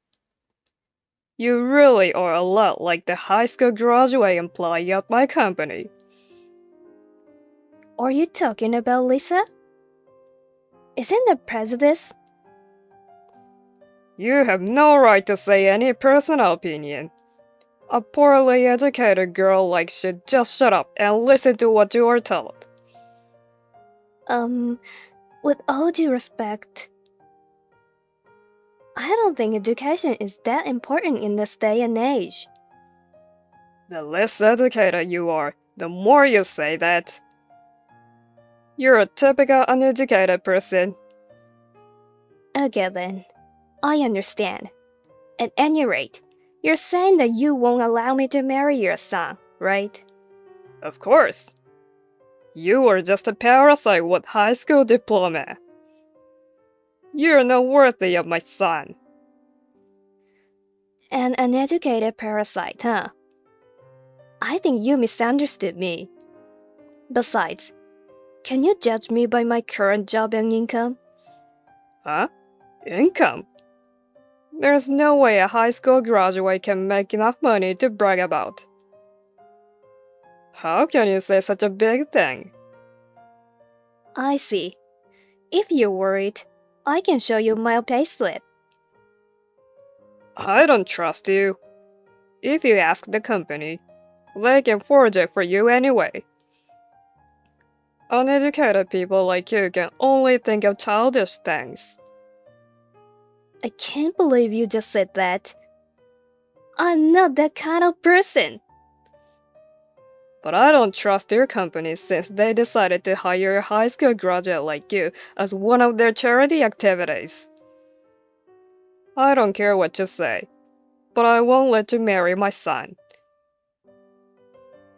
You really are a lot like the high school graduate employee at my company. Are you talking about Lisa? Isn't that prejudice? You have no right to say any personal opinion. A poorly educated girl like should just shut up and listen to what you are told. With all due respect, I don't think education is that important in this day and age. The less educated you are, the more you say that. You're a typical uneducated person. Okay then, I understand. At any rate, you're saying that you won't allow me to marry your son, right? Of course. You are just a parasite with high school diploma. You're not worthy of my son. An uneducated parasite, huh? I think you misunderstood me. Besides, can you judge me by my current job and income? Huh? Income? There's no way a high school graduate can make enough money to brag about. How can you say such a big thing? I see. If you're worried, I can show you my payslip. I don't trust you. If you ask the company, they can forge it for you anyway. Uneducated people like you can only think of childish things. I can't believe you just said that. I'm not that kind of person. But I don't trust your company since they decided to hire a high school graduate like you as one of their charity activities. I don't care what you say, but I won't let you marry my son.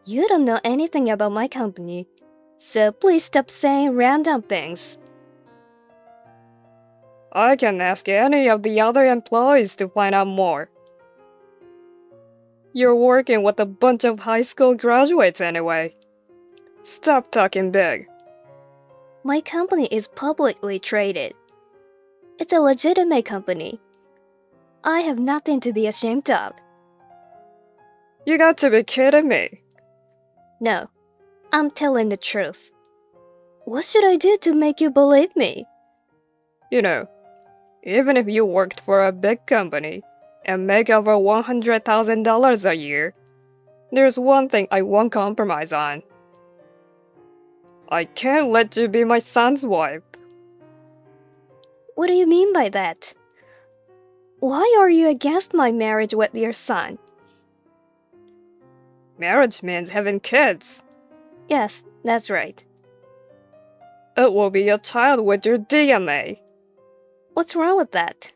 You don't know anything about my company, so please stop saying random things. I can ask any of the other employees to find out more. You're working with a bunch of high school graduates anyway. Stop talking big. My company is publicly traded. It's a legitimate company. I have nothing to be ashamed of. You got to be kidding me. No, I'm telling the truth. What should I do to make you believe me? You know, even if you worked for a big company and make over $100,000 a year, there's one thing I won't compromise on. I can't let you be my son's wife. What do you mean by that? Why are you against my marriage with your son? Marriage means having kids. Yes, that's right. It will be a child with your DNA. What's wrong with that?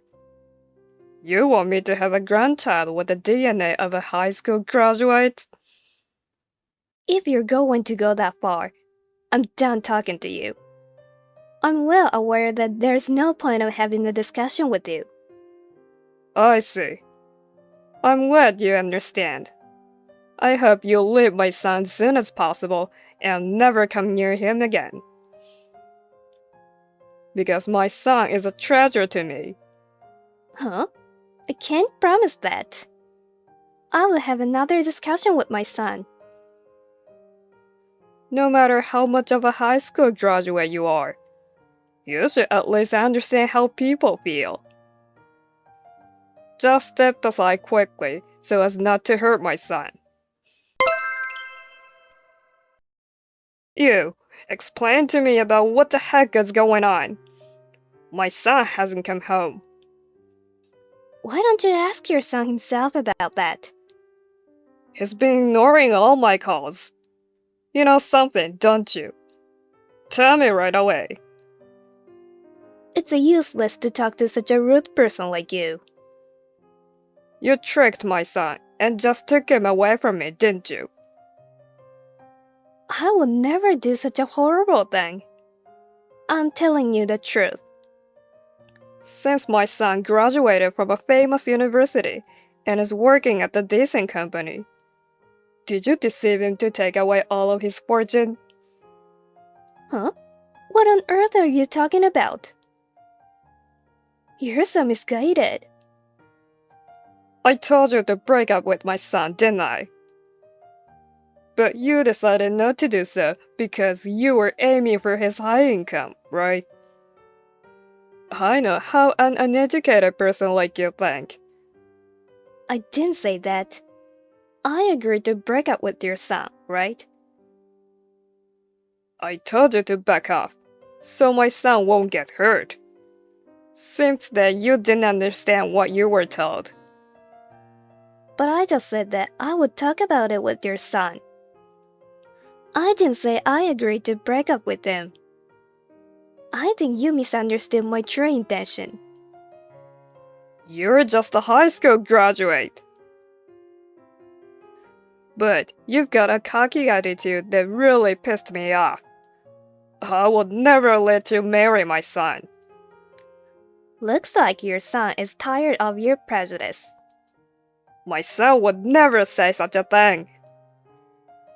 You want me to have a grandchild with the DNA of a high school graduate? If you're going to go that far, I'm done talking to you. I'm well aware that there's no point of having a discussion with you. I see. I'm glad you understand. I hope you'll leave my son as soon as possible and never come near him again. Because my son is a treasure to me. Huh? I can't promise that. I will have another discussion with my son. No matter how much of a high school graduate you are, you should at least understand how people feel. Just step aside quickly so as not to hurt my son. You, explain to me about what the heck is going on. My son hasn't come home. Why don't you ask your son himself about that? He's been ignoring all my calls. You know something, don't you? Tell me right away. It's useless to talk to such a rude person like you. You tricked my son and just took him away from me, didn't you? I would never do such a horrible thing. I'm telling you the truth. Since my son graduated from a famous university and is working at a decent company, did you deceive him to take away all of his fortune? Huh? What on earth are you talking about? You're so misguided. I told you to break up with my son, didn't I? But you decided not to do so because you were aiming for his high income, right? I know how an uneducated person like you think. I didn't say that. I agreed to break up with your son, right? I told you to back off, so my son won't get hurt. Seems that you didn't understand what you were told. But I just said that I would talk about it with your son. I didn't say I agreed to break up with him. I think you misunderstood my true intention. You're just a high school graduate. But you've got a cocky attitude that really pissed me off. I would never let you marry my son. Looks like your son is tired of your prejudice. My son would never say such a thing.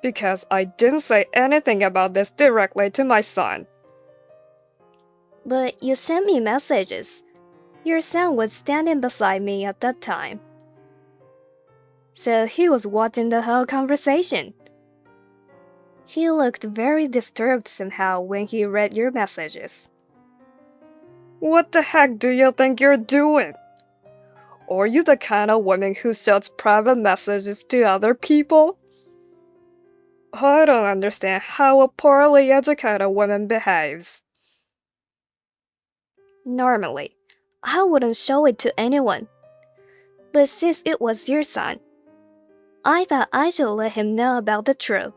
Because I didn't say anything about this directly to my son. But you sent me messages. Your son was standing beside me at that time. So he was watching the whole conversation. He looked very disturbed somehow when he read your messages. What the heck do you think you're doing? Are you the kind of woman who sends private messages to other people? I don't understand how a poorly educated woman behaves. Normally, I wouldn't show it to anyone. But since it was your son, I thought I should let him know about the truth.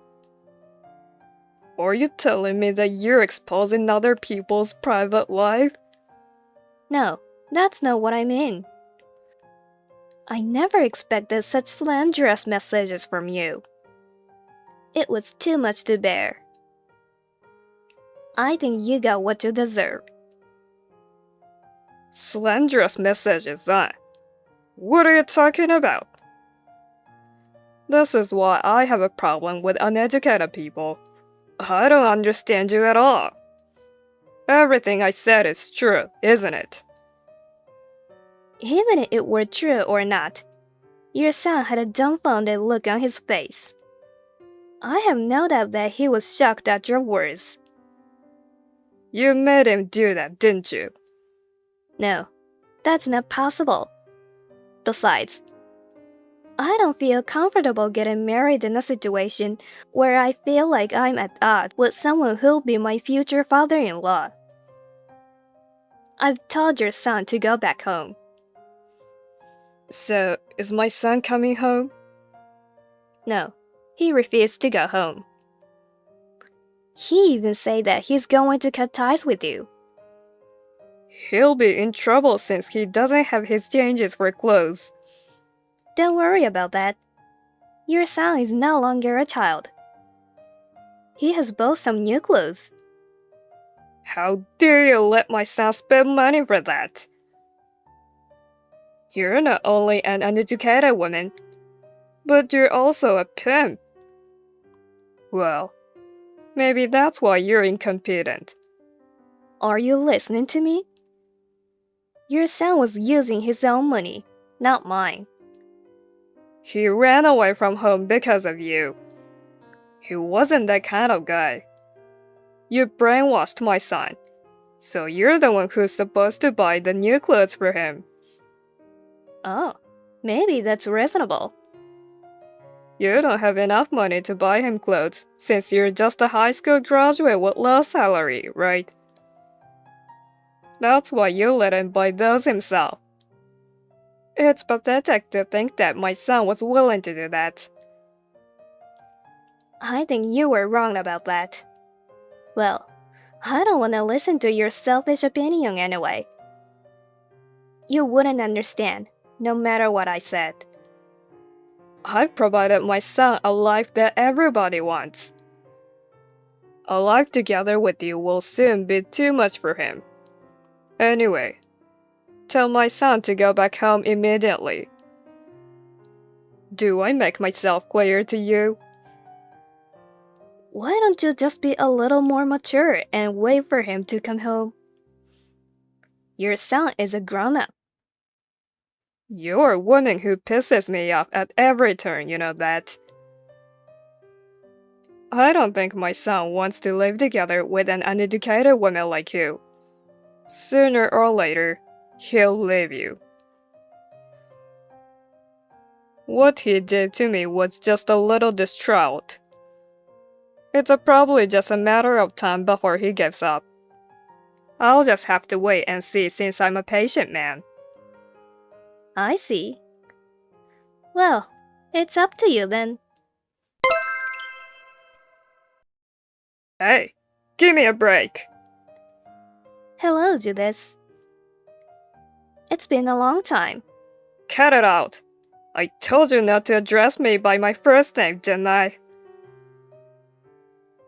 Are you telling me that you're exposing other people's private life? No, that's not what I mean. I never expected such slanderous messages from you. It was too much to bear. I think you got what you deserve. Slanderous messages, huh? What are you talking about? This is why I have a problem with uneducated people. I don't understand you at all. Everything I said is true, isn't it? Even if it were true or not, your son had a dumbfounded look on his face. I have no doubt that he was shocked at your words. You made him do that, didn't you? No, that's not possible. Besides, I don't feel comfortable getting married in a situation where I feel like I'm at odds with someone who'll be my future father-in-law. I've told your son to go back home. So, is my son coming home? No, he refused to go home. He even said that he's going to cut ties with you. He'll be in trouble since he doesn't have his changes for clothes. Don't worry about that. Your son is no longer a child. He has bought some new clothes. How dare you let my son spend money for that? You're not only an uneducated woman, but you're also a pimp. Well, maybe that's why you're incompetent. Are you listening to me? Your son was using his own money, not mine. He ran away from home because of you. He wasn't that kind of guy. You brainwashed my son, so you're the one who's supposed to buy the new clothes for him. Oh, maybe that's reasonable. You don't have enough money to buy him clothes since you're just a high school graduate with low salary, right? That's why you let him buy those himself. It's pathetic to think that my son was willing to do that. I think you were wrong about that. Well, I don't want to listen to your selfish opinion anyway. You wouldn't understand, no matter what I said. I've provided my son a life that everybody wants. A life together with you will soon be too much for him. Anyway, tell my son to go back home immediately. Do I make myself clear to you? Why don't you just be a little more mature and wait for him to come home? Your son is a grown-up. You're a woman who pisses me off at every turn, you know that. I don't think my son wants to live together with an uneducated woman like you. Sooner or later, he'll leave you. What he did to me was just a little distraught. It's probably just a matter of time before he gives up. I'll just have to wait and see since I'm a patient man. I see. Well, it's up to you then. Hey, give me a break. Hello, Judith. It's been a long time. Cut it out. I told you not to address me by my first name, didn't I?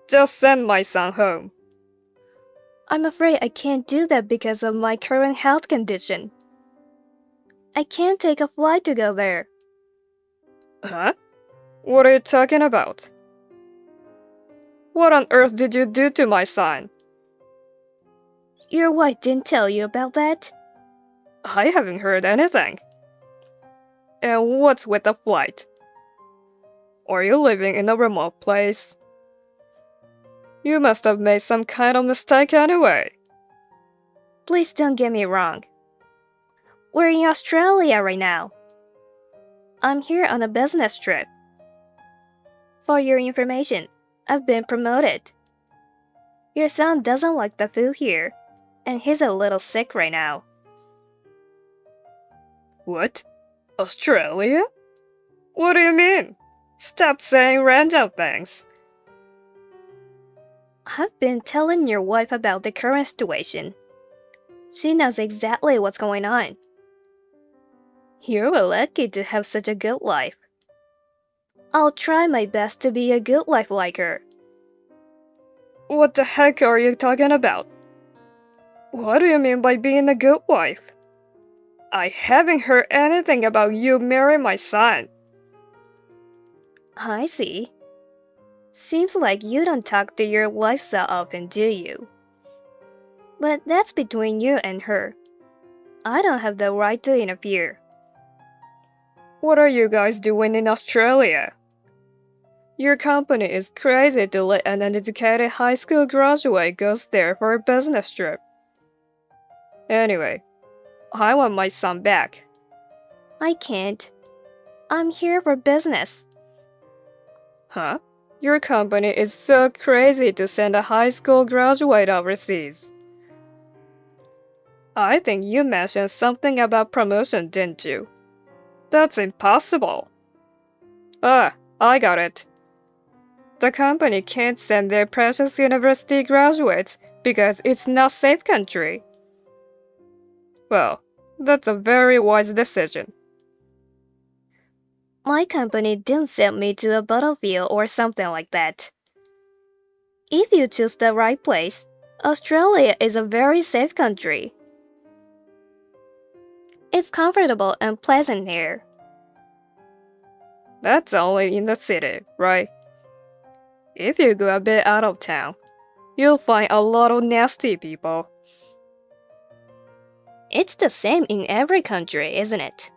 Just send my son home. I'm afraid I can't do that because of my current health condition. I can't take a flight to go there. Huh? What are you talking about? What on earth did you do to my son? Your wife didn't tell you about that? I haven't heard anything. And what's with the flight? Are you living in a remote place? You must have made some kind of mistake anyway. Please don't get me wrong. We're in Australia right now. I'm here on a business trip. For your information, I've been promoted. Your son doesn't like the food here, and he's a little sick right now. What? Australia? What do you mean? Stop saying random things. I've been telling your wife about the current situation. She knows exactly what's going on. You're lucky to have such a good wife. I'll try my best to be a good wife like her. What the heck are you talking about? What do you mean by being a good wife? I haven't heard anything about you marrying my son. I see. Seems like you don't talk to your wife so often, do you? But that's between you and her. I don't have the right to interfere. What are you guys doing in Australia? Your company is crazy to let an uneducated high school graduate go there for a business trip. Anyway, I want my son back. I can't. I'm here for business. Huh? Your company is so crazy to send a high school graduate overseas. I think you mentioned something about promotion, didn't you? That's impossible. I got it. The company can't send their precious university graduates because it's not safe country. Well, that's a very wise decision. My company didn't send me to a battlefield or something like that. If you choose the right place, Australia is a very safe country. It's comfortable and pleasant here. That's only in the city, right? If you go a bit out of town, you'll find a lot of nasty people. It's the same in every country, isn't it?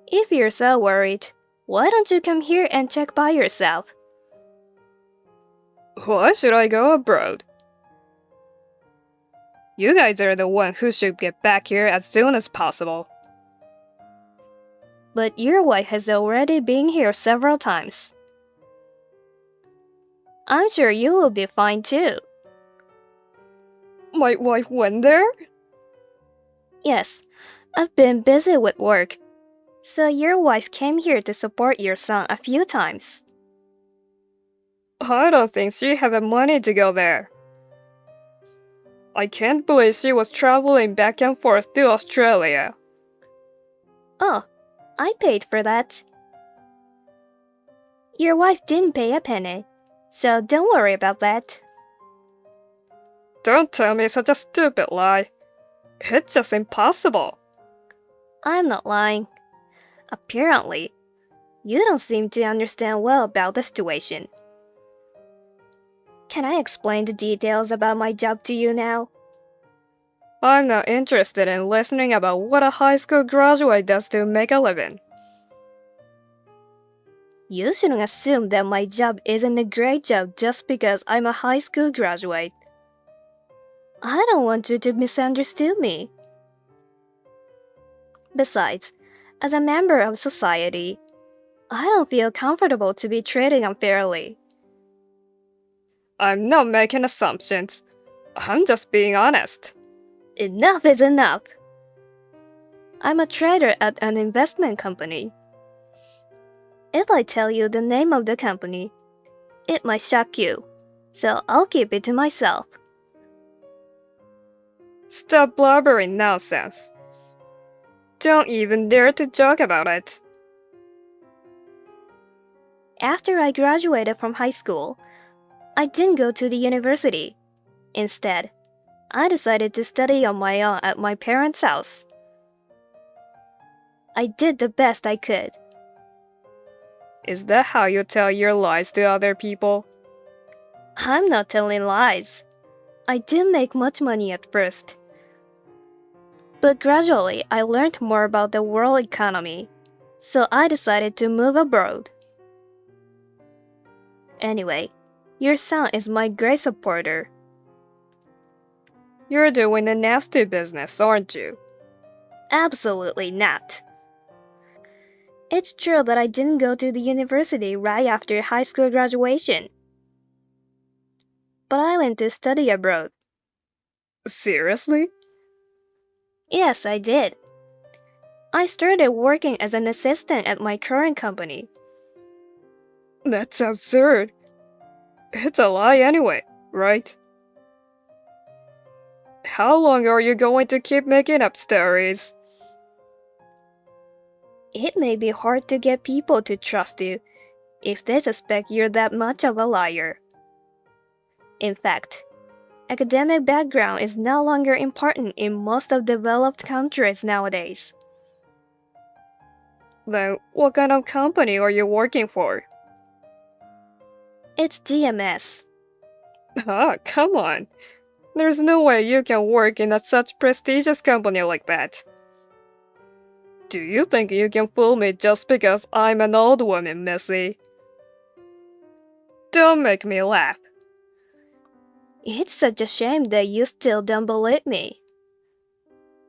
If you're so worried, why don't you come here and check by yourself? Why should I go abroad? You guys are the one who should get back here as soon as possible. But your wife has already been here several times. I'm sure you will be fine too. My wife went there? Yes, I've been busy with work, so your wife came here to support your son a few times. I don't think she had the money to go there. I can't believe she was traveling back and forth to Australia. Oh, I paid for that. Your wife didn't pay a penny, so don't worry about that. Don't tell me such a stupid lie. It's just impossible. I'm not lying. Apparently, you don't seem to understand well about the situation. Can I explain the details about my job to you now? I'm not interested in listening about what a high school graduate does to make a living. You shouldn't assume that my job isn't a great job just because I'm a high school graduate. I don't want you to misunderstand me. Besides, as a member of society, I don't feel comfortable to be treated unfairly. I'm not making assumptions. I'm just being honest. Enough is enough. I'm a trader at an investment company. If I tell you the name of the company, it might shock you, so I'll keep it to myself. Stop blubbering nonsense. Don't even dare to joke about it. After I graduated from high school, I didn't go to the university. Instead, I decided to study on my own at my parents' house. I did the best I could. Is that how you tell your lies to other people? I'm not telling lies. I didn't make much money at first. But gradually, I learned more about the world economy, so I decided to move abroad. Anyway, your son is my great supporter. You're doing a nasty business, aren't you? Absolutely not. It's true that I didn't go to the university right after high school graduation. But I went to study abroad. Seriously? Yes, I did. I started working as an assistant at my current company. That's absurd. It's a lie anyway, right? How long are you going to keep making up stories? It may be hard to get people to trust you if they suspect you're that much of a liar. In fact, academic background is no longer important in most of developed countries nowadays. Then, what kind of company are you working for? It's GMS. Ah, come on. There's no way you can work in such prestigious company like that. Do you think you can fool me just because I'm an old woman, Missy? Don't make me laugh. It's such a shame that you still don't believe me.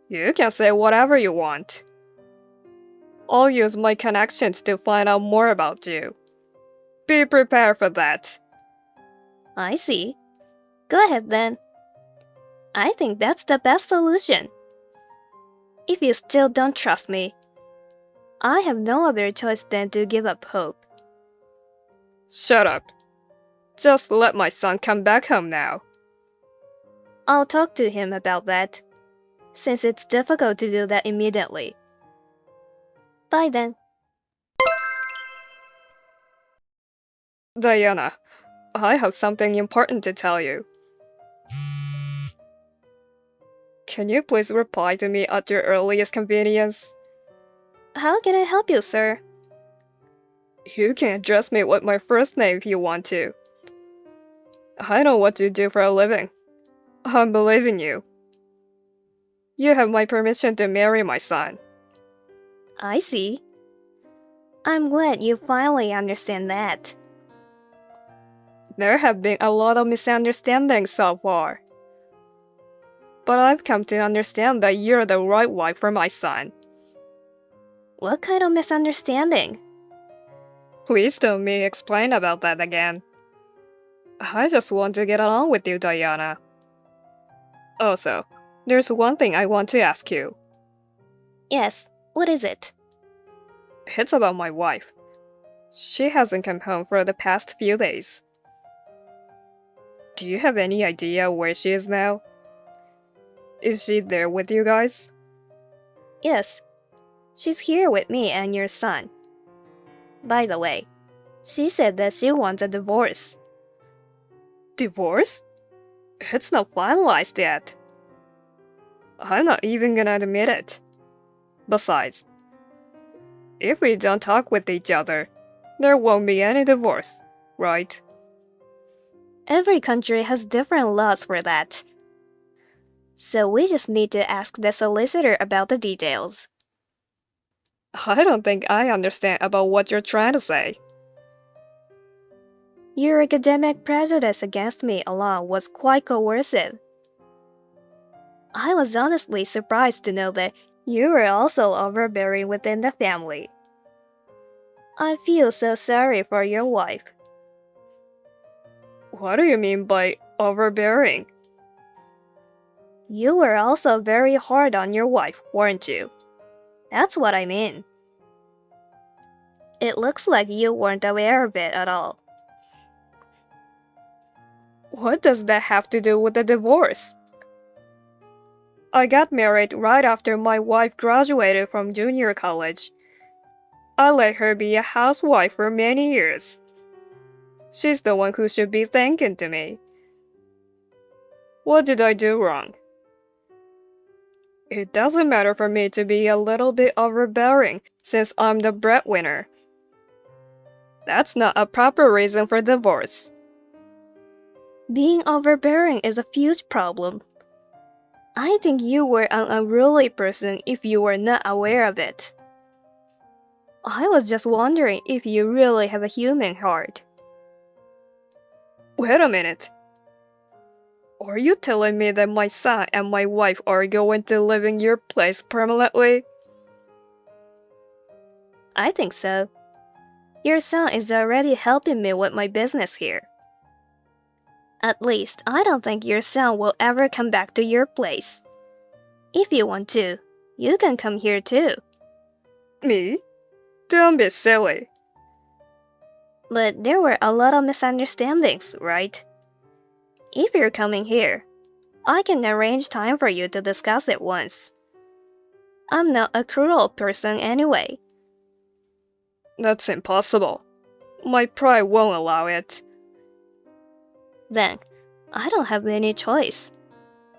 You can say whatever you want. I'll use my connections to find out more about you. Be prepared for that. I see. Go ahead then. I think that's the best solution. If you still don't trust me, I have no other choice than to give up hope. Shut up. Just let my son come back home now. I'll talk to him about that, since it's difficult to do that immediately. Bye then. Diana, I have something important to tell you. Can you please reply to me at your earliest convenience? How can I help you, sir? You can address me with my first name if you want to. I know what you do for a living. I believe in you. You have my permission to marry my son. I see. I'm glad you finally understand that. There have been a lot of misunderstandings so far. But I've come to understand that you're the right wife for my son. What kind of misunderstanding? Please don't me explain about that again. I just want to get along with you, Diana. Also, there's one thing I want to ask you. Yes, what is it? It's about my wife. She hasn't come home for the past few days. Do you have any idea where she is now? Is she there with you guys? Yes, she's here with me and your son. By the way, she said that she wants a divorce. Divorce? It's not finalized yet. I'm not even gonna admit it. Besides, if we don't talk with each other, there won't be any divorce, right? Every country has different laws for that. So we just need to ask the solicitor about the details. I don't think I understand about what you're trying to say. Your academic prejudice against me alone was quite coercive. I was honestly surprised to know that you were also overbearing within the family. I feel so sorry for your wife. What do you mean by overbearing? You were also very hard on your wife, weren't you? That's what I mean. It looks like you weren't aware of it at all. What does that have to do with the divorce? I got married right after my wife graduated from junior college. I let her be a housewife for many years. She's the one who should be thanking to me. What did I do wrong? It doesn't matter for me to be a little bit overbearing since I'm the breadwinner. That's not a proper reason for divorce. Being overbearing is a huge problem. I think you were an unruly person if you were not aware of it. I was just wondering if you really have a human heart. Wait a minute. Are you telling me that my son and my wife are going to live in your place permanently? I think so. Your son is already helping me with my business here. At least, I don't think your son will ever come back to your place. If you want to, you can come here too. Me? Don't be silly. But there were a lot of misunderstandings, right? If you're coming here, I can arrange time for you to discuss it once. I'm not a cruel person anyway. That's impossible. My pride won't allow it. Then, I don't have any choice.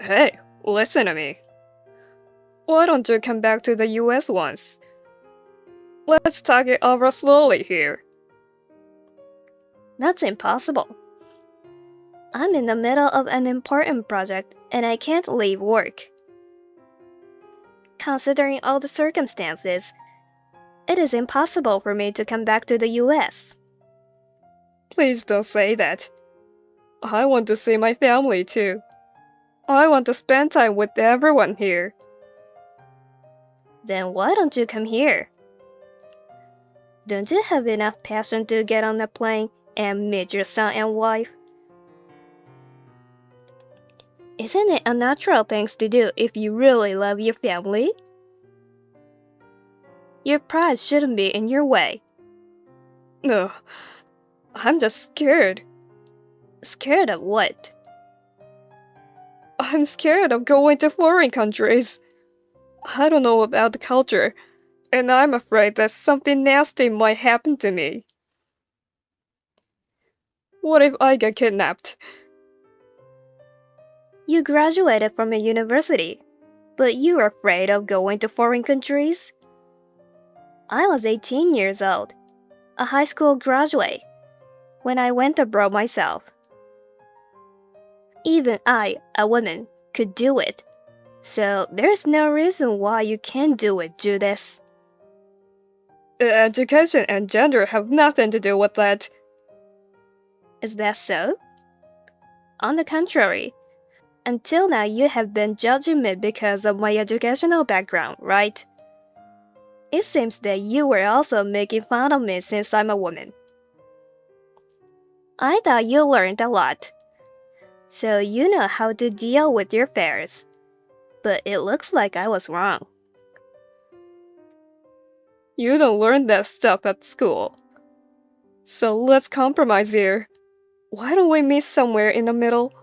Hey, listen to me. Why don't you come back to the US once? Let's talk it over slowly here. That's impossible. I'm in the middle of an important project and I can't leave work. Considering all the circumstances, it is impossible for me to come back to the US. Please don't say that. I want to see my family too. I want to spend time with everyone here. Then why don't you come here? Don't you have enough passion to get on a plane and meet your son and wife? Isn't it a natural thing to do if you really love your family? Your pride shouldn't be in your way. No, I'm just scared. Scared of what? I'm scared of going to foreign countries. I don't know about the culture, and I'm afraid that something nasty might happen to me. What if I get kidnapped? You graduated from a university, but you are afraid of going to foreign countries? I was 18 years old, a high school graduate, when I went abroad myself. Even I, a woman, could do it. So there's no reason why you can't do it, Judas. Education and gender have nothing to do with that. Is that so? On the contrary, until now you have been judging me because of my educational background, right? It seems that you were also making fun of me since I'm a woman. I thought you learned a lot, so you know how to deal with your fears. But it looks like I was wrong. You don't learn that stuff at school. So let's compromise here. Why don't we meet somewhere in the middle?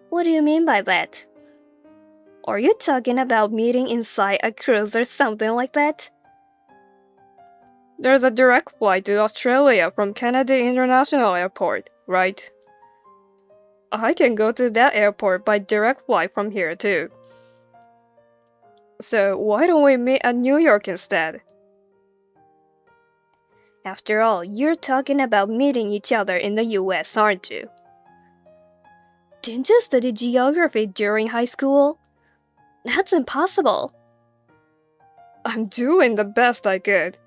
What do you mean by that? Are you talking about meeting inside a cruise or something like that? There's a direct flight to Australia from Kennedy International Airport, right? I can go to that airport by direct flight from here too. So why don't we meet at New York instead? After all, you're talking about meeting each other in the US, aren't you? Didn't you study geography during high school? That's impossible. I'm doing the best I could.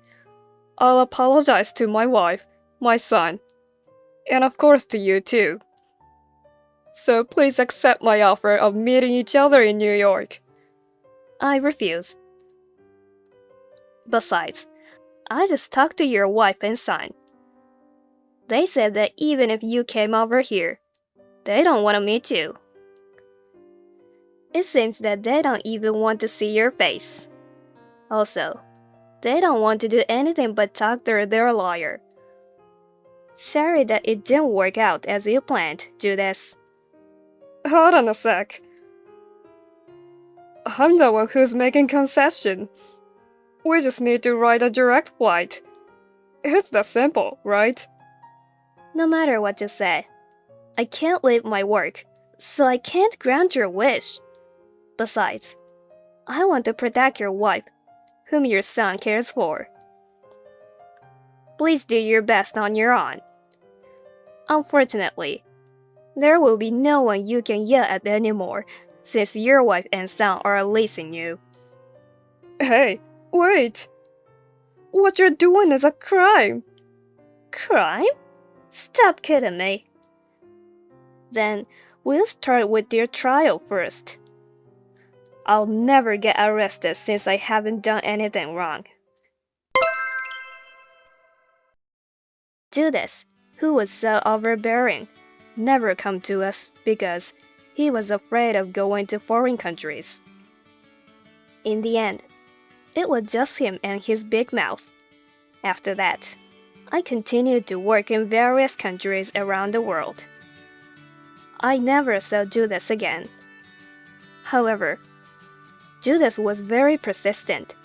I'll apologize to my wife, my son, and of course to you too. So please accept my offer of meeting each other in New York. I refuse. Besides, I just talked to your wife and son. They said that even if you came over here, they don't want to meet you. It seems that they don't even want to see your face. Also, they don't want to do anything but talk to their lawyer. Sorry that it didn't work out as you planned, Judas. Hold on a sec. I'm the one who's making concession. We just need to ride a direct flight. It's that simple, right? No matter what you say, I can't leave my work, so I can't grant your wish. Besides, I want to protect your wife, whom your son cares for. Please do your best on your own. Unfortunately, there will be no one you can yell at anymore, since your wife and son are leasing you. Hey, wait! What you're doing is a crime! Crime? Stop kidding me. Then we'll start with your trial first. I'll never get arrested since I haven't done anything wrong. Judas, who was so overbearing, never come to us because he was afraid of going to foreign countries. In the end, it was just him and his big mouth. After that, I continued to work in various countries around the world. I never saw Judas again. However, Judas was very persistent,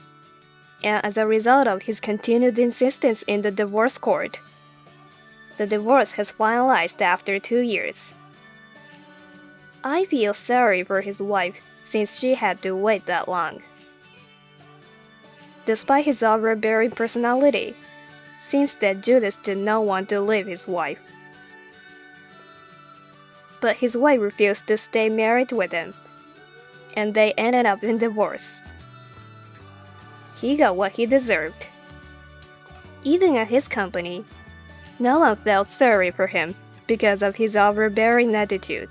and as a result of his continued insistence in the divorce court, the divorce has finalized after 2 years. I feel sorry for his wife since she had to wait that long. Despite his overbearing personality, seems that Judas did not want to leave his wife. But his wife refused to stay married with him, and they ended up in divorce. He got what he deserved. Even at his company, no one felt sorry for him because of his overbearing attitude.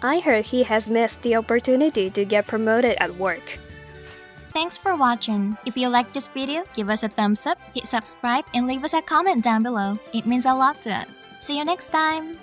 I heard he has missed the opportunity to get promoted at work. Thanks for watching. If you liked this video, give us a thumbs up, hit subscribe, and leave us a comment down below. It means a lot to us. See you next time!